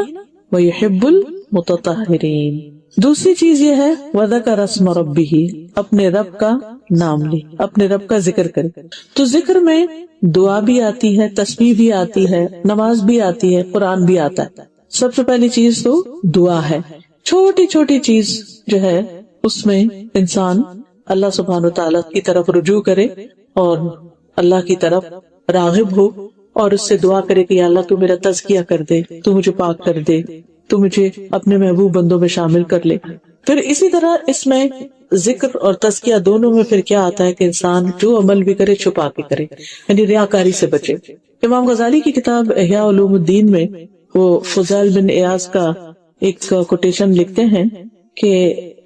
S1: ویحب المتطہرین. دوسری چیز یہ ہے وذکر اسم ربہ، اپنے رب کا نام لے، اپنے رب کا ذکر کرے. تو ذکر میں دعا بھی آتی ہے، تسبیح بھی آتی ہے، نماز بھی آتی ہے، قرآن بھی آتا ہے. سب سے پہلی چیز تو دعا ہے. چھوٹی چھوٹی چیز جو ہے اس میں انسان اللہ سبحانہ وتعالیٰ کی طرف رجوع کرے اور اللہ کی طرف راغب ہو اور اس سے دعا کرے کہ یا اللہ تو میرا تزکیہ کر دے، تو مجھے پاک کر دے، تو مجھے اپنے محبوب بندوں میں شامل کر لے. پھر اسی طرح اس میں ذکر اور تزکیہ دونوں میں پھر کیا آتا ہے کہ انسان جو عمل بھی کرے چھپا کے کرے، یعنی ریاکاری سے بچے. امام غزالی کی کتاب احیاء علوم الدین میں وہ فضیل بن ایاز کا ایک کوٹیشن لکھتے ہیں کہ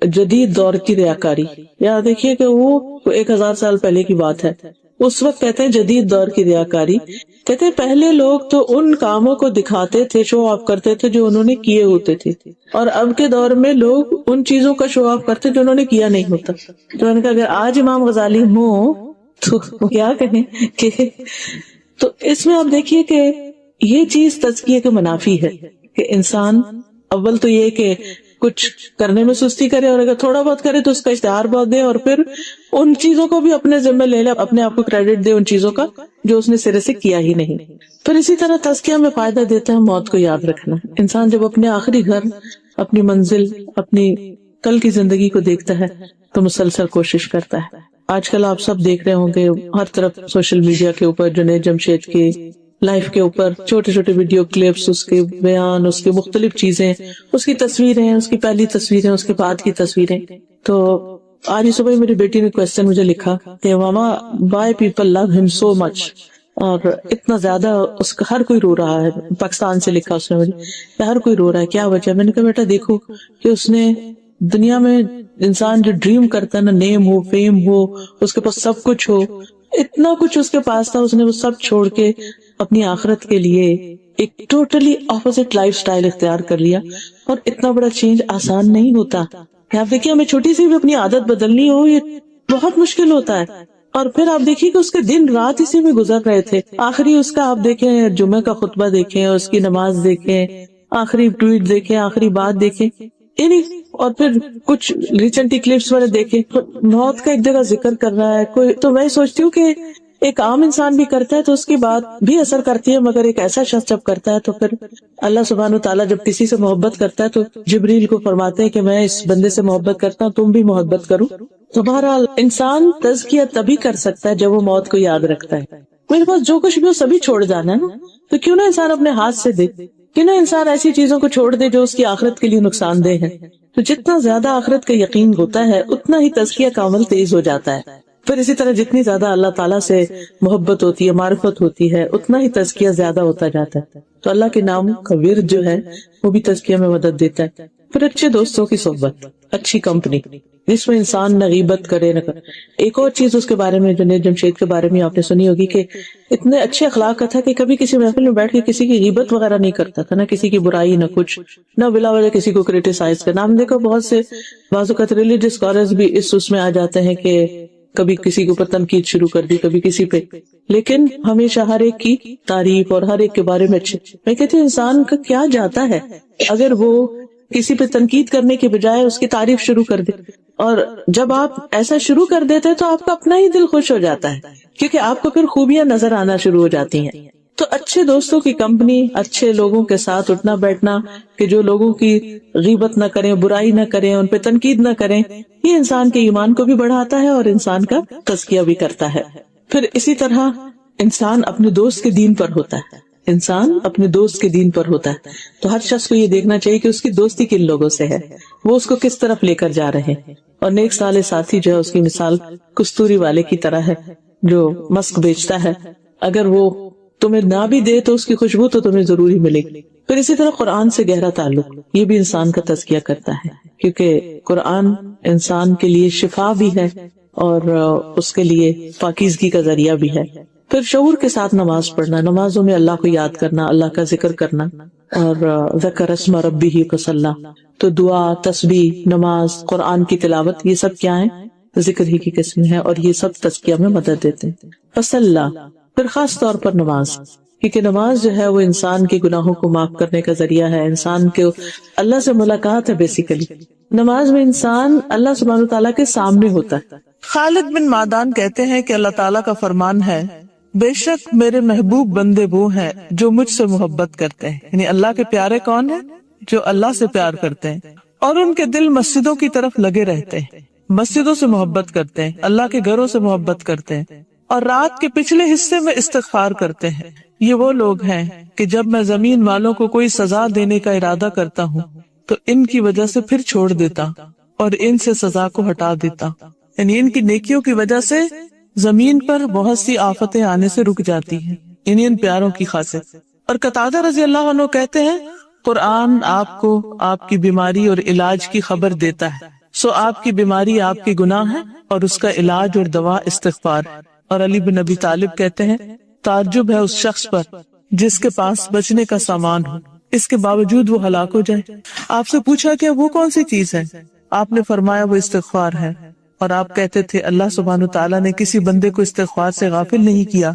S1: جدید دور کی ریاکاری، یا دیکھیے کہ وہ 1000 سال پہلے کی بات ہے. اس وقت کہتے ہیں جدید دور کی ریاکاری، کہتے ہیں پہلے لوگ تو ان کاموں کو دکھاتے تھے، شو آف کرتے تھے جو انہوں نے کیے ہوتے تھے، اور اب کے دور میں لوگ ان چیزوں کا شو آف کرتے جو انہوں نے کیا نہیں ہوتا. تو انہوں نے کہا اگر آج امام غزالی ہوں تو کیا کہیں کہ تو اس میں آپ دیکھیے کہ یہ چیز تزکیے کے منافی ہے کہ انسان اول تو یہ کہ کچھ کرنے میں سستی کرے، اور اگر تھوڑا بہت کرے تو اس کا اشتہار بہت دے، اور پھر ان چیزوں کو بھی اپنے ذمہ لے لے، اپنے آپ کو کریڈٹ دے ان چیزوں کا جو اس نے سرے سے کیا ہی نہیں. پھر اسی طرح تزکیہ میں فائدہ دیتا ہے موت کو یاد رکھنا. انسان جب اپنے آخری گھر، اپنی منزل، اپنی کل کی زندگی کو دیکھتا ہے تو مسلسل کوشش کرتا ہے. آج کل آپ سب دیکھ رہے ہوں گے ہر طرف سوشل میڈیا کے اوپر جنید جمشید کی لائف کے اوپر چھوٹے چھوٹے ویڈیو کلپس، اس کے بیان، اس کی مختلف چیزیں، اس کی تصویریں، اس کی پہلی تصویریں، اس کے بعد کی تصویریں. تو آج صبح میری بیٹی نے کوسچن مجھے لکھا کہ ماما وائی پیپل لو ہم سو مچ، اور اتنا زیادہ اس کا ہر کوئی رو رہا ہے. پاکستان سے لکھا اس نے مجھے کہ ہر کوئی رو رہا ہے، کیا وجہ؟ میں نے کہا بیٹا دیکھو کہ اس نے دنیا میں انسان جو ڈریم کرتا ہے نا، نیم ہو، فیم ہو، اس کے پاس سب کچھ ہو، اتنا کچھ اس کے پاس تھا، اس نے وہ سب چھوڑ کے اپنی آخرت کے لیے ایک ٹوٹلی اپوزٹ لائف سٹائل اختیار کر لیا. اور اتنا بڑا چینج آسان نہیں ہوتا. آپ دیکھیے ہمیں چھوٹی سی بھی اپنی عادت بدلنی ہو یہ بہت مشکل ہوتا ہے. اور پھر آپ دیکھیے کہ اس کے دن رات اسی میں گزر رہے تھے. آخری اس کا آپ دیکھیں جمعہ کا خطبہ دیکھیں، اس کی نماز دیکھیں، آخری ٹویٹ دیکھیں، آخری بات دیکھیں، یعنی اور پھر کچھ ریسنٹ کلپس میں نے دیکھے موت کا ایک جگہ ذکر کر رہا ہے کوئی. تو میں سوچتی ہوں کہ ایک عام انسان بھی کرتا ہے تو اس کی بات بھی اثر کرتی ہے، مگر ایک ایسا شخص جب کرتا ہے تو پھر اللہ سبحانہ وتعالیٰ جب کسی سے محبت کرتا ہے تو جبریل کو فرماتے ہیں کہ میں اس بندے سے محبت کرتا ہوں، تم بھی محبت کرو. تو بہرحال انسان تزکیہ تبھی کر سکتا ہے جب وہ موت کو یاد رکھتا ہے. میرے پاس جو کچھ بھی وہ سبھی چھوڑ جانا ہے نا، تو کیوں نہ انسان اپنے ہاتھ سے دے، کیوں نہ انسان ایسی چیزوں کو چھوڑ دے جو اس کی آخرت کے لیے نقصان دہ ہے. تو جتنا زیادہ آخرت کا یقین ہوتا ہے اتنا ہی تزکیہ کا عمل تیز ہو جاتا ہے. پھر اسی طرح جتنی زیادہ اللہ تعالیٰ سے محبت ہوتی ہے، معرفت ہوتی ہے، اتنا ہی تزکیہ زیادہ ہوتا جاتا ہے. تو اللہ کے نام کا ورد جو ہے وہ بھی تزکیہ میں مدد دیتا ہے. پھر اچھے دوستوں کی صحبت، اچھی کمپنی، جس میں انسان نہ غیبت کرے نہ کرے. ایک اور چیز اس کے بارے میں جنید جمشید کے بارے میں آپ نے سنی ہوگی کہ اتنے اچھے اخلاق کا تھا کہ کبھی کسی محفل میں بیٹھ کے کسی کی غیبت وغیرہ نہیں کرتا تھا، نہ کسی کی برائی نہ کچھ، نہ بلا وجہ کسی کو کریٹیسائز کرنا. ہم دیکھو بہت سے بعض اوقات ریلیجیس اسکالرز بھی اس میں آ جاتے ہیں کہ کبھی کسی کے اوپر تنقید شروع کر دی، کبھی کسی پہ، لیکن ہمیشہ ہر ایک کی تعریف اور ہر ایک کے بارے میں اچھے. میں کہتی ہوں انسان کا کیا جاتا ہے اگر وہ کسی پہ تنقید کرنے کے بجائے اس کی تعریف شروع کر دے. اور جب آپ ایسا شروع کر دیتے تو آپ کا اپنا ہی دل خوش ہو جاتا ہے، کیونکہ آپ کو پھر خوبیاں نظر آنا شروع ہو جاتی ہیں. تو اچھے دوستوں کی کمپنی، اچھے لوگوں کے ساتھ اٹھنا بیٹھنا کہ جو لوگوں کی غیبت نہ کریں، برائی نہ کریں، ان پہ تنقید نہ کریں، یہ انسان کے ایمان کو بھی بڑھاتا ہے اور انسان کا تزکیہ بھی کرتا ہے. پھر اسی طرح انسان اپنے دوست کے دین پر ہوتا ہے، انسان اپنے دوست کے دین پر ہوتا ہے. تو ہر شخص کو یہ دیکھنا چاہیے کہ اس کی دوستی کن لوگوں سے ہے، وہ اس کو کس طرف لے کر جا رہے ہیں. اور نیک صالح ساتھی جو ہے اس کی مثال کستوری والے کی طرح ہے جو مسک بیچتا ہے، اگر وہ تمہیں نہ بھی دے تو اس کی خوشبو تو تمہیں ضرور ہی ملے گی. پھر اسی طرح قرآن سے گہرا تعلق، یہ بھی انسان کا تزکیہ کرتا ہے، کیونکہ قرآن انسان کے لیے شفا بھی ہے اور اس کے لیے پاکیزگی کا ذریعہ بھی ہے. پھر شعور کے ساتھ نماز پڑھنا، نمازوں میں اللہ کو یاد کرنا، اللہ کا ذکر کرنا، اور ذکر اسم ربہ فصلی. تو دعا، تسبیح، نماز، قرآن کی تلاوت، یہ سب کیا ہیں؟ ذکر ہی کی قسم ہے، اور یہ سب تزکیہ میں مدد دیتے ہیں. فصلی، پھر خاص طور پر نماز، کیونکہ نماز جو ہے وہ انسان کے گناہوں کو معاف کرنے کا ذریعہ ہے، انسان کے اللہ سے ملاقات ہے. بیسیکلی نماز میں انسان اللہ سبحانہ وتعالیٰ کے سامنے ہوتا ہے.
S2: خالد بن معدان کہتے ہیں کہ اللہ تعالیٰ کا فرمان ہے، بے شک میرے محبوب بندے وہ ہیں جو مجھ سے محبت کرتے ہیں. یعنی اللہ کے پیارے کون ہیں؟ جو اللہ سے پیار کرتے ہیں اور ان کے دل مسجدوں کی طرف لگے رہتے ہیں، مسجدوں سے محبت کرتے ہیں، اللہ کے گھروں سے محبت کرتے ہیں، اور رات کے پچھلے حصے میں استغفار کرتے ہیں. یہ وہ لوگ ہیں کہ جب میں زمین والوں کو کوئی سزا دینے کا ارادہ کرتا ہوں تو ان کی وجہ سے پھر چھوڑ دیتا اور ان سے سزا کو ہٹا دیتا. یعنی ان کی نیکیوں کی وجہ سے زمین پر بہت سی آفتیں آنے سے رک جاتی ہیں، یعنی ان پیاروں کی خاصیت. اور قتادہ رضی اللہ عنہ کہتے ہیں، قرآن آپ کو آپ کی بیماری اور علاج کی خبر دیتا ہے، سو آپ کی بیماری آپ کے گناہ ہے اور اس کا علاج اور دوا استغفار. اور علی بن ابی طالب کہتے ہیں، تعجب ہے اس شخص پر جس کے پاس بچنے کا سامان ہو، اس کے باوجود وہ ہلاک ہو جائے. آپ سے پوچھا کہ وہ کون سی چیز ہے؟ آپ نے فرمایا وہ استغفار ہے. اور آپ کہتے تھے اللہ سبحانہ تعالیٰ نے کسی بندے کو استغفار سے غافل نہیں کیا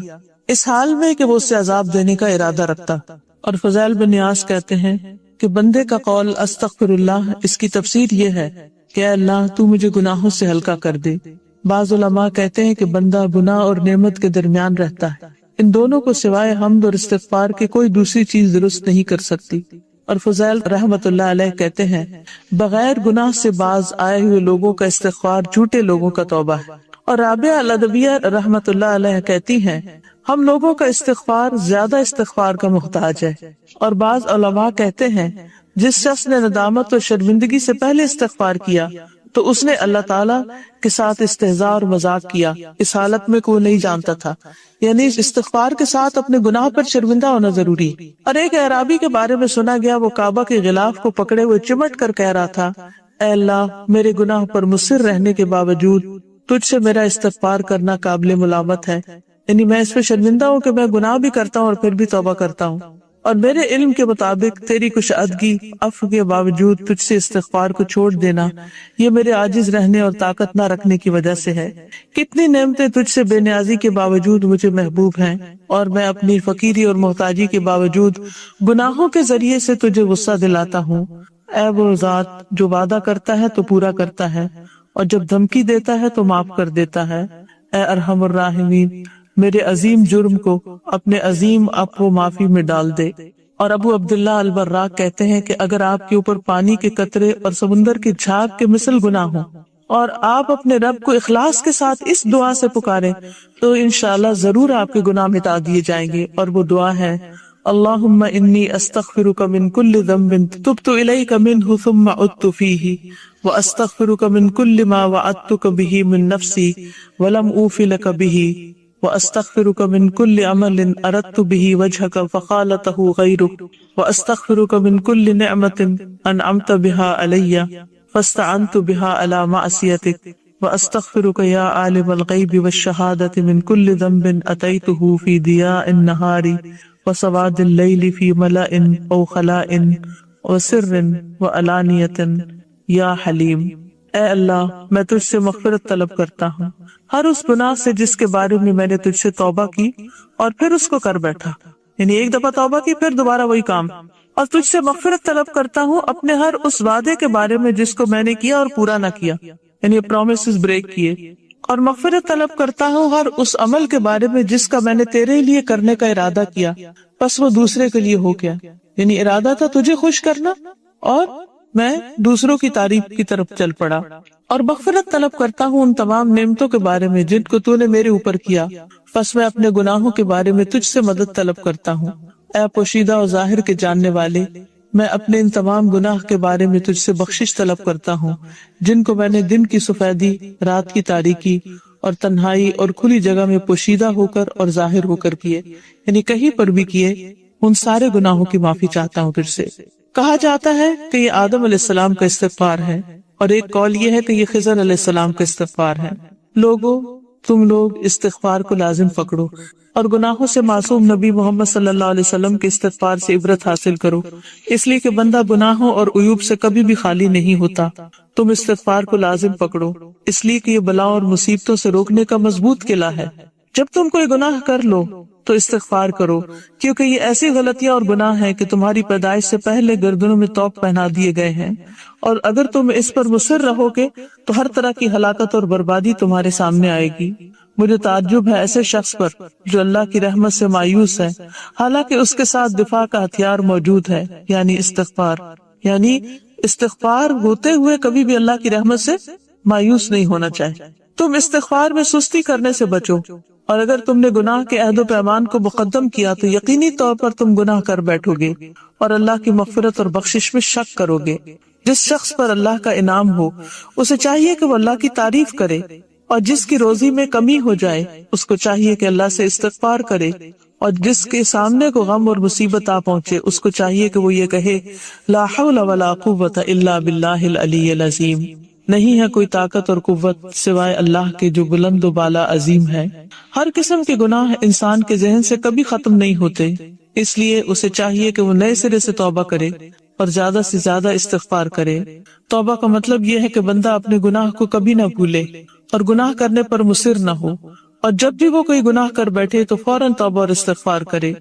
S2: اس حال میں کہ وہ اس سے عذاب دینے کا ارادہ رکھتا. اور فضیل بن نیاز کہتے ہیں کہ بندے کا قول استغفر اللہ، اس کی تفسیر یہ ہے کہ اے اللہ تو مجھے گناہوں سے ہلکا کر دے. بعض علماء کہتے ہیں کہ بندہ گناہ اور نعمت کے درمیان رہتا ہے، ان دونوں کو سوائے حمد اور استغفار کے کوئی دوسری چیز درست نہیں کر سکتی. اور فضیل رحمت اللہ علیہ کہتے ہیں، بغیر گناہ سے باز آئے ہوئے لوگوں کا استغفار جھوٹے لوگوں کا توبہ ہے. اور رابعہ الادبیہ رحمت اللہ علیہ کہتی ہیں، ہم لوگوں کا استغفار زیادہ استغفار کا محتاج ہے. اور بعض علماء کہتے ہیں، جس شخص نے ندامت اور شرمندگی سے پہلے استغفار کیا تو اس نے اللہ تعالیٰ کے ساتھ استہزاء اور مذاق کیا اس حالت میں کہ وہ نہیں جانتا تھا. یعنی استغفار کے ساتھ اپنے گناہ پر شرمندہ ہونا ضروری. اور ایک اعرابی کے بارے میں سنا گیا، وہ کعبہ کے غلاف کو پکڑے ہوئے چمٹ کر کہہ رہا تھا، اے اللہ میرے گناہ پر مصر رہنے کے باوجود تجھ سے میرا استغفار کرنا قابل ملامت ہے. یعنی میں اس پہ شرمندہ ہوں کہ میں گناہ بھی کرتا ہوں اور پھر بھی توبہ کرتا ہوں، اور میرے علم کے مطابق تیری کشادگی عفو کے باوجود تجھ سے استغفار کو چھوڑ دینا یہ میرے عاجز رہنے اور طاقت نہ رکھنے کی وجہ سے ہے. کتنی نعمتیں تجھ سے بے نیازی کے باوجود مجھے محبوب ہیں، اور میں اپنی فقیری اور محتاجی کے باوجود گناہوں کے ذریعے سے تجھے غصہ دلاتا ہوں. اے وہ ذات جو وعدہ کرتا ہے تو پورا کرتا ہے اور جب دھمکی دیتا ہے تو معاف کر دیتا ہے. اے ارحم الراحمین، میرے عظیم جرم کو اپنے عظیم عفو و معافی میں ڈال دے. اور ابو عبداللہ البراق کہتے ہیں کہ اگر آپ کے اوپر پانی کے قطرے اور سمندر کی جھاگ کے مثل گناہ ہوں اور آپ اپنے رب کو اخلاص کے ساتھ اس دعا سے پکاریں تو انشاءاللہ ضرور آپ کے گناہ مٹا دیے جائیں گے. اور وہ دعا ہے، اللہم انی استغفرک من کل ذنب تبت الیک منہ ثم عدت فیہ واستغفرک من کل ما وعدتک بہ من نفسی ولم اوف لک بہ وَأَسْتَغْفِرُكَ مِنْ كُلِّ عَمَلٍ أَرَدْتُ بِهِ وَجْهَكَ فَخَالَتَهُ غَيْرُكَ وَأَسْتَغْفِرُكَ مِنْ كُلِّ نِعْمَةٍ أَنْعَمْتَ بِهَا عَلَيَّ فاستعنت بها على معصيتك واستغفرك يا عالم الغيب والشهادة من كل ذنب أتيته في ضياء النهار وسواد الليل في ملأ أو خلاء وسر وعلانية یا حلیم۔ اے اللہ، میں تجھ سے مغفرت طلب کرتا ہوں ہر اس گناہ سے جس کے بارے میں میں نے تجھ سے توبہ کی اور پھر اس کو کر بیٹھا، یعنی ایک دفعہ توبہ کی پھر دوبارہ وہی کام، اور تجھ سے مغفرت طلب کرتا ہوں اپنے ہر اس وعدے کے بارے میں جس کو میں نے کیا اور پورا نہ کیا، یعنی پرومسز بریک کیے، اور مغفرت طلب کرتا ہوں ہر اس عمل کے بارے میں جس کا میں نے تیرے لیے کرنے کا ارادہ کیا بس وہ دوسرے کے لیے ہو گیا، یعنی ارادہ تھا تجھے خوش کرنا اور میں دوسروں کی تعریف کی طرف چل پڑا، اور مغفرت طلب کرتا ہوں ان تمام نعمتوں کے بارے میں جن کو تو نے میرے اوپر کیا، پس میں اپنے گناہوں کے بارے میں تجھ سے مدد طلب کرتا ہوں۔ اے پوشیدہ اور ظاہر کے جاننے والے، میں اپنے ان تمام گناہ کے بارے میں تجھ سے بخشش طلب کرتا ہوں جن کو میں نے دن کی سفیدی، رات کی تاریکی اور تنہائی اور کھلی جگہ میں پوشیدہ ہو کر اور ظاہر ہو کر کیے، یعنی کہیں پر بھی کیے، ان سارے گناہوں کی معافی چاہتا ہوں تجھ سے۔ کہا جاتا ہے کہ یہ آدم علیہ السلام کا استغفار ہے، اور ایک قول یہ ہے کہ یہ خضر علیہ السلام کا استغفار ہے۔ لوگوں، تم لوگ استغفار کو لازم پکڑو اور گناہوں سے معصوم نبی محمد صلی اللہ علیہ وسلم کے استغفار سے عبرت حاصل کرو، اس لیے کہ بندہ گناہوں اور عیوب سے کبھی بھی خالی نہیں ہوتا۔ تم استغفار کو لازم پکڑو اس لیے کہ یہ بلاؤں اور مصیبتوں سے روکنے کا مضبوط قلعہ ہے۔ جب تم کوئی گناہ کر لو تو استغفار کرو، کیونکہ یہ ایسی غلطیاں اور گناہ ہیں کہ تمہاری پیدائش سے پہلے گردنوں میں توق پہنا دیے گئے ہیں، اور اگر تم اس پر مصر رہو گے تو ہر طرح کی ہلاکت اور بربادی تمہارے سامنے آئے گی۔ مجھے تعجب ہے ایسے شخص پر جو اللہ کی رحمت سے مایوس ہے، حالانکہ اس کے ساتھ دفاع کا ہتھیار موجود ہے، یعنی استغفار۔ یعنی استغفار ہوتے ہوئے کبھی بھی اللہ کی رحمت سے مایوس نہیں ہونا چاہیے۔ تم استغفار میں سستی کرنے سے بچو، اور اگر تم نے گناہ کے عہد و پیمان کو مقدم کیا تو یقینی طور پر تم گناہ کر بیٹھو گے اور اللہ کی مغفرت اور بخشش میں شک کرو گے۔ جس شخص پر اللہ کا انعام ہو اسے چاہیے کہ وہ اللہ کی تعریف کرے، اور جس کی روزی میں کمی ہو جائے اس کو چاہیے کہ اللہ سے استغفار کرے، اور جس کے سامنے کو غم اور مصیبت آ پہنچے اس کو چاہیے کہ وہ یہ کہے لا حول ولا قوت الا باللہ العلی العظیم، نہیں ہے کوئی طاقت اور قوت سوائے اللہ کے جو بلند و بالا عظیم ہے۔ ہر قسم کے گناہ انسان کے ذہن سے کبھی ختم نہیں ہوتے، اس لیے اسے چاہیے کہ وہ نئے سرے سے توبہ کرے اور زیادہ سے زیادہ استغفار کرے۔ توبہ کا مطلب یہ ہے کہ بندہ اپنے گناہ کو کبھی نہ بھولے اور گناہ کرنے پر مصر نہ ہو، اور جب بھی وہ کوئی گناہ کر بیٹھے تو فوراً توبہ اور استغفار کرے۔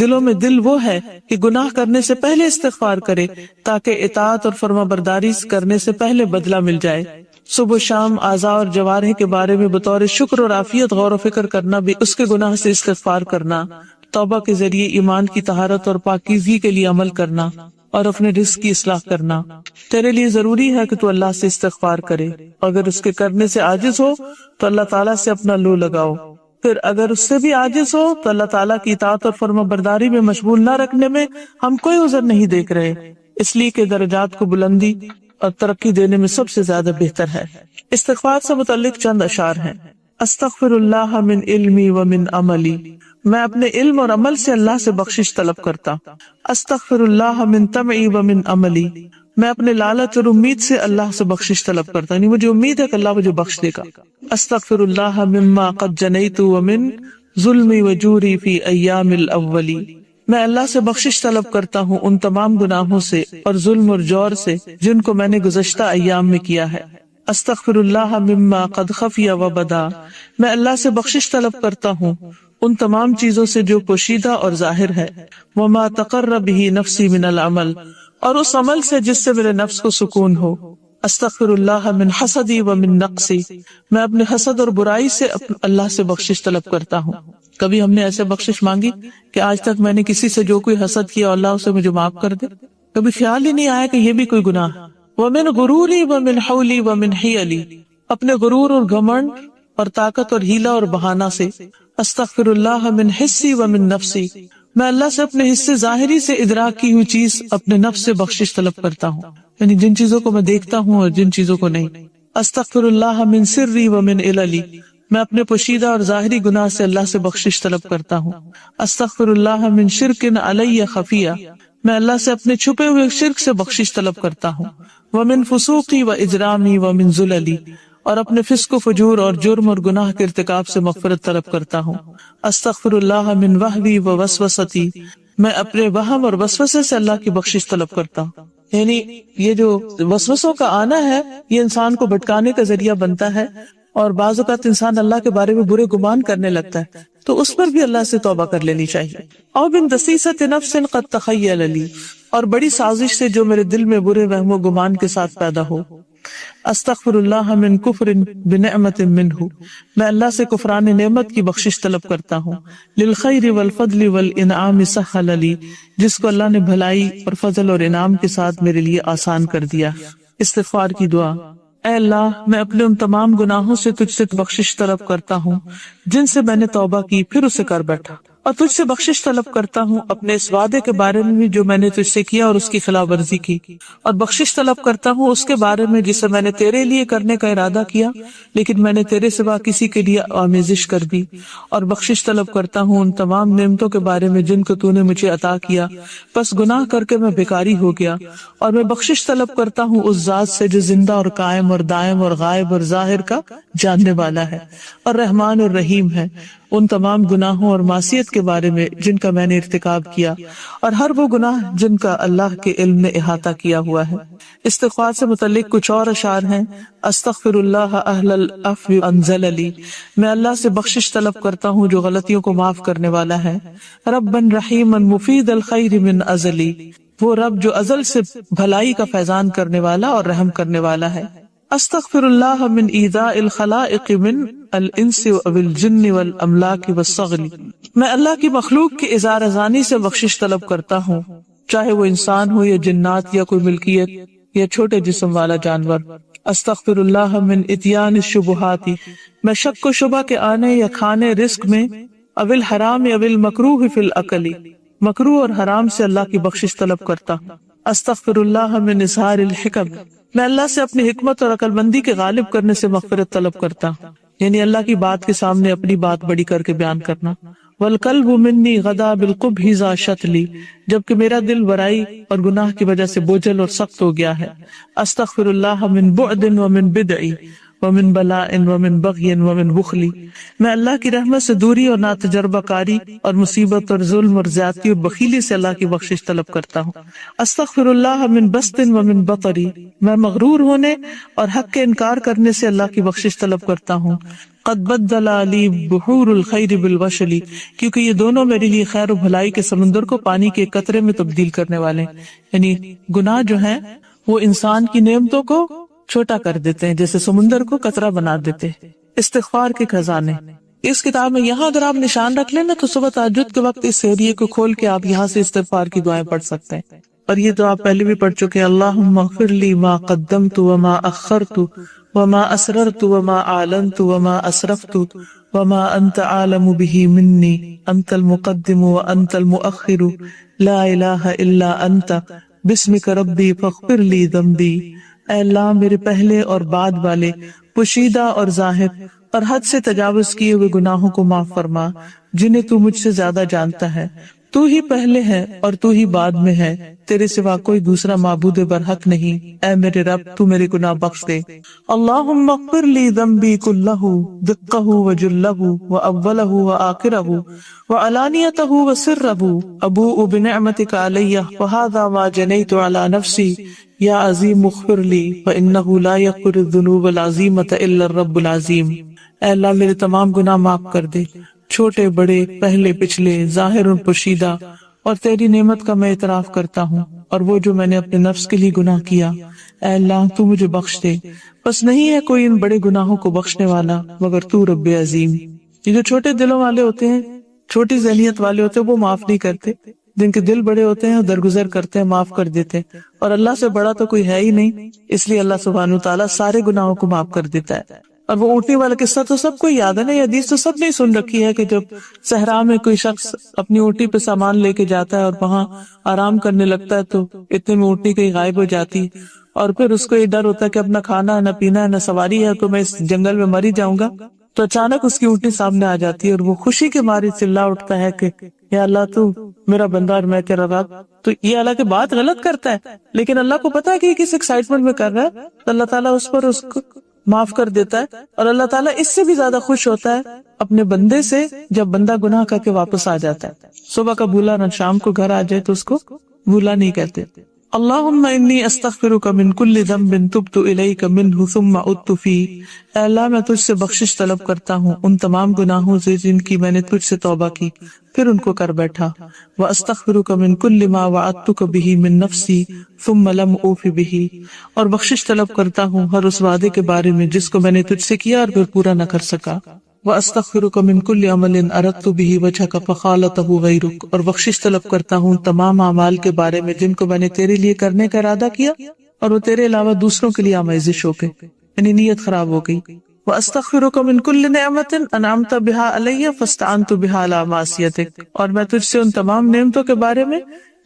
S2: دلوں میں دل وہ ہے کہ گناہ کرنے سے پہلے استغفار کرے تاکہ اطاعت اور فرما برداری کرنے سے پہلے بدلہ مل جائے۔ صبح و شام اعضاء اور جوارح کے بارے میں بطور شکر اور عافیت غور و فکر کرنا بھی اس کے گناہ سے استغفار کرنا، توبہ کے ذریعے ایمان کی طہارت اور پاکیزگی کے لیے عمل کرنا اور اپنے رزق کی اصلاح کرنا۔ تیرے لیے ضروری ہے کہ تو اللہ سے استغفار کرے، اگر اس کے کرنے سے عاجز ہو تو اللہ تعالیٰ سے اپنا لو لگاؤ، پھر اگر اس سے بھی عاجز ہو تو اللہ تعالیٰ کی اطاعت اور فرما برداری میں مشغول نہ رکھنے میں ہم کوئی عذر نہیں دیکھ رہے، اس لیے کہ درجات کو بلندی اور ترقی دینے میں سب سے زیادہ بہتر ہے۔ استغفار سے متعلق چند اشعار ہیں۔ استغفر اللہ من علمی و من عملی، میں اپنے علم اور عمل سے اللہ سے بخشش طلب کرتا۔ استغفر اللہ من طمعی و من عملی، میں اپنے لالچ اور امید سے اللہ سے بخشش طلب کرتا، یعنی مجھے امید ہے کہ اللہ مجھے بخش دے گا۔ استغفر اللہ مما قد جنیت ومن ظلمی و جوری فی ایام الاولی، میں اللہ سے بخشش طلب کرتا ہوں ان تمام گناہوں سے اور ظلم اور جور سے جن کو میں نے گزشتہ ایام میں کیا ہے۔ استغفر اللہ مما قد خفی و بدا، میں اللہ سے بخشش طلب کرتا ہوں ان تمام چیزوں سے جو پوشیدہ اور ظاہر ہے۔ وما تقر بہ نفسی من العمل، اور اس عمل سے جس سے میرے نفس کو سکون ہو۔ استغفر اللہ من حسدی و من نقصی، میں اپنے حسد اور برائی سے اللہ سے بخشش طلب کرتا ہوں۔ کبھی ہم نے ایسے بخشش مانگی کہ آج تک میں نے کسی سے جو کوئی حسد کیا اللہ اسے مجھے معاف کر دے؟ کبھی خیال ہی نہیں آیا کہ یہ بھی کوئی گناہ۔ ومن غروری ومن حولی ومن حیلی، اپنے غرور اور گھمنڈ اور طاقت اور ہیلا اور بہانہ سے۔ استغفر اللہ من حسی ومن نفسی، میں اللہ سے اپنے حصے ظاہری سے ادراک کی ہوئی چیز اپنے نفس سے بخشش طلب کرتا ہوں، یعنی جن چیزوں کو میں دیکھتا ہوں اور جن چیزوں کو نہیں۔ استغفر اللہ من سری ومن عللی، میں اپنے پوشیدہ اور ظاہری گناہ سے اللہ سے بخشش طلب کرتا ہوں۔ استغفر اللہ من شرک علی خفیہ، میں اللہ سے اپنے چھپے ہوئے شرک سے بخشش طلب کرتا ہوں۔ ومن فسوقی و اجرامی ومن ذللی، اور اپنے فسق و فجور اور جرم اور گناہ کے ارتکاب سے مغفرت طلب کرتا ہوں. استغفر اللہ من وہمی و وسوستی، میں اپنے وہم اور وسوسے سے اللہ کی بخشش طلب کرتا ہوں. یعنی یہ جو وسوسوں کا آنا ہے یہ انسان کو بھٹکانے کا ذریعہ بنتا ہے، اور بعض اوقات انسان اللہ کے بارے میں برے گمان کرنے لگتا ہے، تو اس پر بھی اللہ سے توبہ کر لینی چاہیے. اور بن دسیسۃ نفس قد تخیل لی، اور بڑی سازش سے جو میرے دل میں برے وہم و گمان کے ساتھ پیدا ہو. استغفر اللہ من کفر بنعمت منہ، میں اللہ سے کفران نعمت کی بخشش طلب کرتا ہوں. للخیر والفضل والانعام سہل لی، جس کو اللہ نے بھلائی اور فضل اور انعام کے ساتھ میرے لیے آسان کر دیا. استغفار کی دعا. اے اللہ، میں اپنے ان تمام گناہوں سے تجھ سے بخشش طلب کرتا ہوں جن سے میں نے توبہ کی پھر اسے کر بیٹھا، اور تجھ سے بخشش طلب کرتا ہوں اپنے اس وعدے کے بارے میں جو میں نے تجھ سے کیا اور اس کی خلاف ورزی کی، اور بخشش طلب کرتا ہوں اس کے بارے میں جسے میں نے تیرے لیے کرنے کا ارادہ کیا لیکن میں نے تیرے سوا کسی کے لیے آمیزش کر دی، اور بخشش طلب کرتا ہوں ان تمام نعمتوں کے بارے میں جن کو تو نے مجھے عطا کیا بس گناہ کر کے میں بیکاری ہو گیا. اور میں بخشش طلب کرتا ہوں اس ذات سے جو زندہ اور قائم اور دائم اور غائب اور ظاہر کا جاننے والا ہے اور رحمان اور رحیم ہے، ان تمام گناہوں اور معصیت کے بارے میں جن کا میں نے ارتکاب کیا اور ہر وہ گناہ جن کا اللہ کے علم نے احاطہ کیا ہوا ہے. استغفار سے متعلق کچھ اور اشعار ہیں. استغفر اللہ اہل العفو انزل لی، میں اللہ سے بخشش طلب کرتا ہوں جو غلطیوں کو معاف کرنے والا ہے. ربا رحیما مفید الخیر من ازلی، وہ رب جو ازل سے بھلائی کا فیضان کرنے والا اور رحم کرنے والا ہے. استغفر اللہ من ایذاء الخلائق من الانس والجن والاملاک والصغل، میں اللہ کی مخلوق کی اظہار ازانی سے بخشش طلب کرتا ہوں، چاہے وہ انسان ہو یا جنات یا کوئی ملکیت یا چھوٹے جسم والا جانور. استغفر اللہ من اتیان الشبہات، میں شک و شبہ کے آنے یا کھانے رزق میں، او الحرام او المکروہ فی الاکل، مکروہ اور حرام سے اللہ کی بخشش طلب کرتا ہوں. استغفر اللہ من اظہار الحکم، میں اللہ سے اپنی حکمت اور عقل مندی کے غالب کرنے سے مغفرت طلب کرتا ہوں، یعنی اللہ کی بات کے سامنے اپنی بات بڑی کر کے بیان کرنا. والقلب منی غدا بالقبح ذا شتلی، جبکہ میرا دل برائی اور گناہ کی وجہ سے بوجھل اور سخت ہو گیا ہے. استغفر اللہ من بعد ومن بدع ومن بلاء ومن بغی ومن بخل، میں اللہ کی رحمت سے دوری اور ناتجربہ کاری اور مصیبت اور ظلم اور زیادتی اور بخیلی سے اللہ کی بخشش طلب کرتا ہوں. استغفر اللہ من بسط ومن بطر، میں مغرور ہونے اور حق کے انکار کرنے سے اللہ کی بخشش طلب کرتا ہوں. قد بدل لی بحور الخیر بالوشل، کیونکہ یہ دونوں میرے لیے خیر و بھلائی کے سمندر کو پانی کے قطرے میں تبدیل کرنے والے ہیں. یعنی گناہ جو ہیں وہ انسان کی نعمتوں کو چھوٹا کر دیتے ہیں، جیسے سمندر کو قطرہ بنا دیتے ہیں. استغفار کے خزانے اس کتاب میں یہاں اگر آپ نشان رکھ لیں نا تو صبح تہجد کے وقت اس ایریے کو کھول کے آپ یہاں سے استغفار کی دعائیں پڑھ سکتے ہیں. اور یہ تو آپ پہلے بھی پڑھ چکے ہیں. اللہم اغفر لی ما قدمت وما اخرت وما اسررت وما اعلنت وما اسرفت وما انت عالم به منی انت المقدم وانت المؤخر لا الہ الا انت بسمک ربی فاغفر لی ذنبی. اے اللہ میرے پہلے اور بعد والے پوشیدہ اور ظاہر اور حد سے تجاوز کیے ہوئے گناہوں کو معاف فرما جنہیں تو مجھ سے زیادہ جانتا ہے. تو ہی پہلے ہے اور تو ہی بعد میں ہے، تیرے سوا کوئی دوسرا معبود برحق نہیں. اے میرے رب تو میرے گناہ بخش دے. اللہم اغفر لی ذنبی کلہ دقہ وجلہ واولہ وآخرہ وعلانیتہ وسرہ ابوء بنعمتک علی وہذا ما جنیت علی نفسی یا عظیم اغفر لی فانہ لا یغفر الذنوب العظیمۃ الا الرب العظیم. اے اللہ میرے تمام گناہ معاف کر دے، چھوٹے بڑے، پہلے پچھلے، ظاہر اور پوشیدہ، اور تیری نعمت کا میں اعتراف کرتا ہوں اور وہ جو میں نے اپنے نفس کے لیے گناہ کیا. اے اللہ تو مجھے بخش دے، بس نہیں ہے کوئی ان بڑے گناہوں کو بخشنے والا مگر تو رب عظیم. یہ جو چھوٹے دلوں والے ہوتے ہیں، چھوٹی ذہنیت والے ہوتے ہیں، وہ معاف نہیں کرتے. جن کے دل بڑے ہوتے ہیں درگزر کرتے ہیں، معاف کر دیتے ہیں. اور اللہ سے بڑا تو کوئی ہے ہی نہیں، اس لیے اللہ سبحانہ وتعالیٰ سارے گناہوں کو معاف کر دیتا ہے. اور وہ اونٹنی والا قصہ تو سب کو یاد ہے نا، یہ حدیث تو سب نے سن رکھی ہے کہ جب صحرا میں کوئی شخص اپنی اونٹی پہ سامان لے کے جاتا ہے اور وہاں آرام کرنے لگتا ہے تو اتنے میں اونٹی کہیں غائب ہو جاتی، اور پھر اس کو یہ ڈر ہوتا ہے کہ اب نہ کھانا ہے نہ پینا ہے نہ سواری ہے تو میں اس جنگل میں مر ہی جاؤں گا. تو اچانک اس کی اونٹی سامنے آ جاتی ہے اور وہ خوشی کے مارے چلا اٹھتا ہے کہ یا اللہ تو میرا بندہ اور میں تیرا رب. تو یہ اللہ کی بات غلط کرتا ہے، لیکن اللہ کو پتا ہے کہ یہ کس ایکسائٹمنٹ میں کر رہا ہے، تو اللہ تعالیٰ اس پر اس کو معاف کر دیتا ہے. اور اللہ تعالیٰ اس سے بھی زیادہ خوش ہوتا ہے اپنے بندے سے جب بندہ گناہ کر کے واپس آ جاتا ہے. صبح کا بھولا نہ شام کو گھر آ جائے تو اس کو بھولا نہیں کہتے. اللہم انی استغفرک من کل ذنب تبت الیک منہ ثم عدت فیہ. اے اللہ میں تجھ سے بخشش طلب کرتا ہوں ان تمام گناہوں سے جن کی میں نے تجھ سے توبہ کی پھر ان کو کر بیٹھا. واستغفرک من کل ما وعدتک بہ من نفسی ثم لم اوف بہ. اور بخشش طلب کرتا ہوں ہر اس وعدے کے بارے میں جس کو میں نے تجھ سے کیا اور پھر پورا نہ کر سکا. وَأَسْتَغْفِرُكَ مِن كُلِّ عَمَلٍ أَرَدْتُ بِهِ وَجْهَكَ فَخَالَطَهُ غَيْرُكَ. اور بخشش طلب کرتا ہوں تمام اعمال کے بارے میں جن کو میں نے تیرے لیے کرنے کا ارادہ کیا اور وہ تیرے علاوہ دوسروں کے لیے آمیزش ہو گئے، یعنی نیت خراب ہو گئی. وَأَسْتَغْفِرُكَ مِن كُلِّ نِعْمَةٍ أَنْعَمْتَ بِهَا عَلَيَّ فَاسْتَعَنْتُ بِهَا عَلَى مَعْصِيَتِكَ. اور میں تجھ سے ان تمام نعمتوں کے بارے میں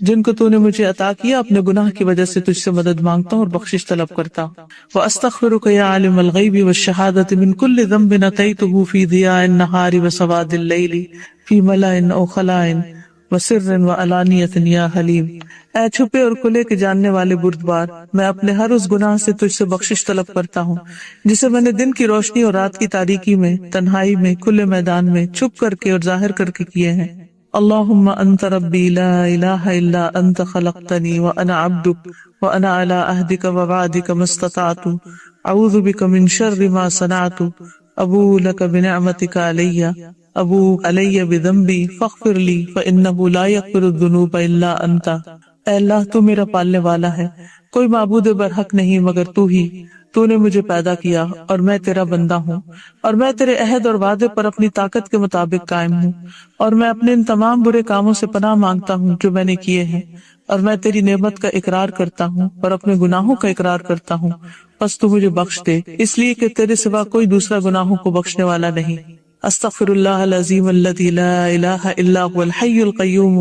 S2: جن کو تو نے مجھے عطا کیا اپنے گناہ کی وجہ سے تجھ سے مدد مانگتا ہوں اور بخشش طلب کرتا ہوں. وَأَسْتَغْفِرُكَ يَا عَالِمَ الْغَيْبِ وَالشَّهَادَةِ مِن كُلِّ ذَنبٍ أَتَيْتُهُ فِي ضِيَاءِ النَّهَارِ وَسَوَادِ اللَّيْلِ فِي مَلَأٍ أَوْ خَلَاءٍ وَسِرٍّ وَعَلَانِيَةٍ يَا حَلِيمُ. اے چھپے اور کھلے کے جاننے والے بردبار، میں اپنے ہر اس گناہ سے تجھ سے بخشش طلب کرتا ہوں جسے میں نے دن کی روشنی اور رات کی تاریکی میں، تنہائی میں، کھلے میدان میں، چھپ کر کے اور ظاہر کر کے کیے ہیں. اللہم انت ربی لا الہ الا انت خلقتنی وانا عبدک وانا علی عہدک ووعدک ما استطعت اعوذ بک من شر ما صنعت ابوء لک بنعمتک علی ابوء علی بذنبی فاغفر لی فانہ لا یغفر الذنوب الا انت. اے اللہ تو میرا پالنے والا ہے، کوئی معبود برحق نہیں مگر تو ہی. تو نے مجھے پیدا کیا اور میں تیرا بندہ ہوں اور میں تیرے عہد اور وعدے پر اپنی طاقت کے مطابق قائم ہوں اور میں اپنے ان تمام برے کاموں سے پناہ مانگتا ہوں جو میں نے کیے ہیں اور میں تیری نعمت کا اقرار کرتا ہوں اور اپنے گناہوں کا اقرار کرتا ہوں. بس تو مجھے بخش دے اس لیے کہ تیرے سوا کوئی دوسرا گناہوں کو بخشنے والا نہیں. استغفر اللہ العظیم الذی لا الہ الا هو الحی القیوم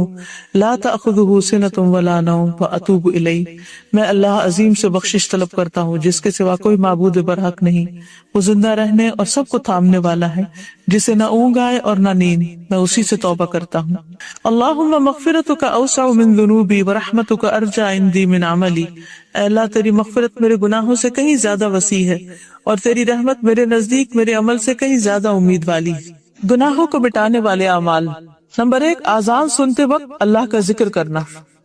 S2: لا تأخذہ سنۃ ولا نوم فاتوب الیہ. میں اللہ عظیم سے بخشش طلب کرتا ہوں جس کے سوا کوئی معبود برحق نہیں، وہ زندہ رہنے اور سب کو تھامنے والا ہے، جسے نہ اونگ آئے اور نہ نیند، میں اسی سے توبہ کرتا ہوں. اللہم مغفرتک اوسع من ذنوبی ورحمتک ارجع عندی من عملی. اے اللہ تیری مغفرت میرے گناہوں سے کہیں زیادہ وسیع ہے اور تیری رحمت میرے نزدیک میرے عمل سے کہیں زیادہ امید والی. گناہوں کو مٹانے والے اعمال. نمبر 1، آذان سنتے وقت اللہ کا ذکر کرنا.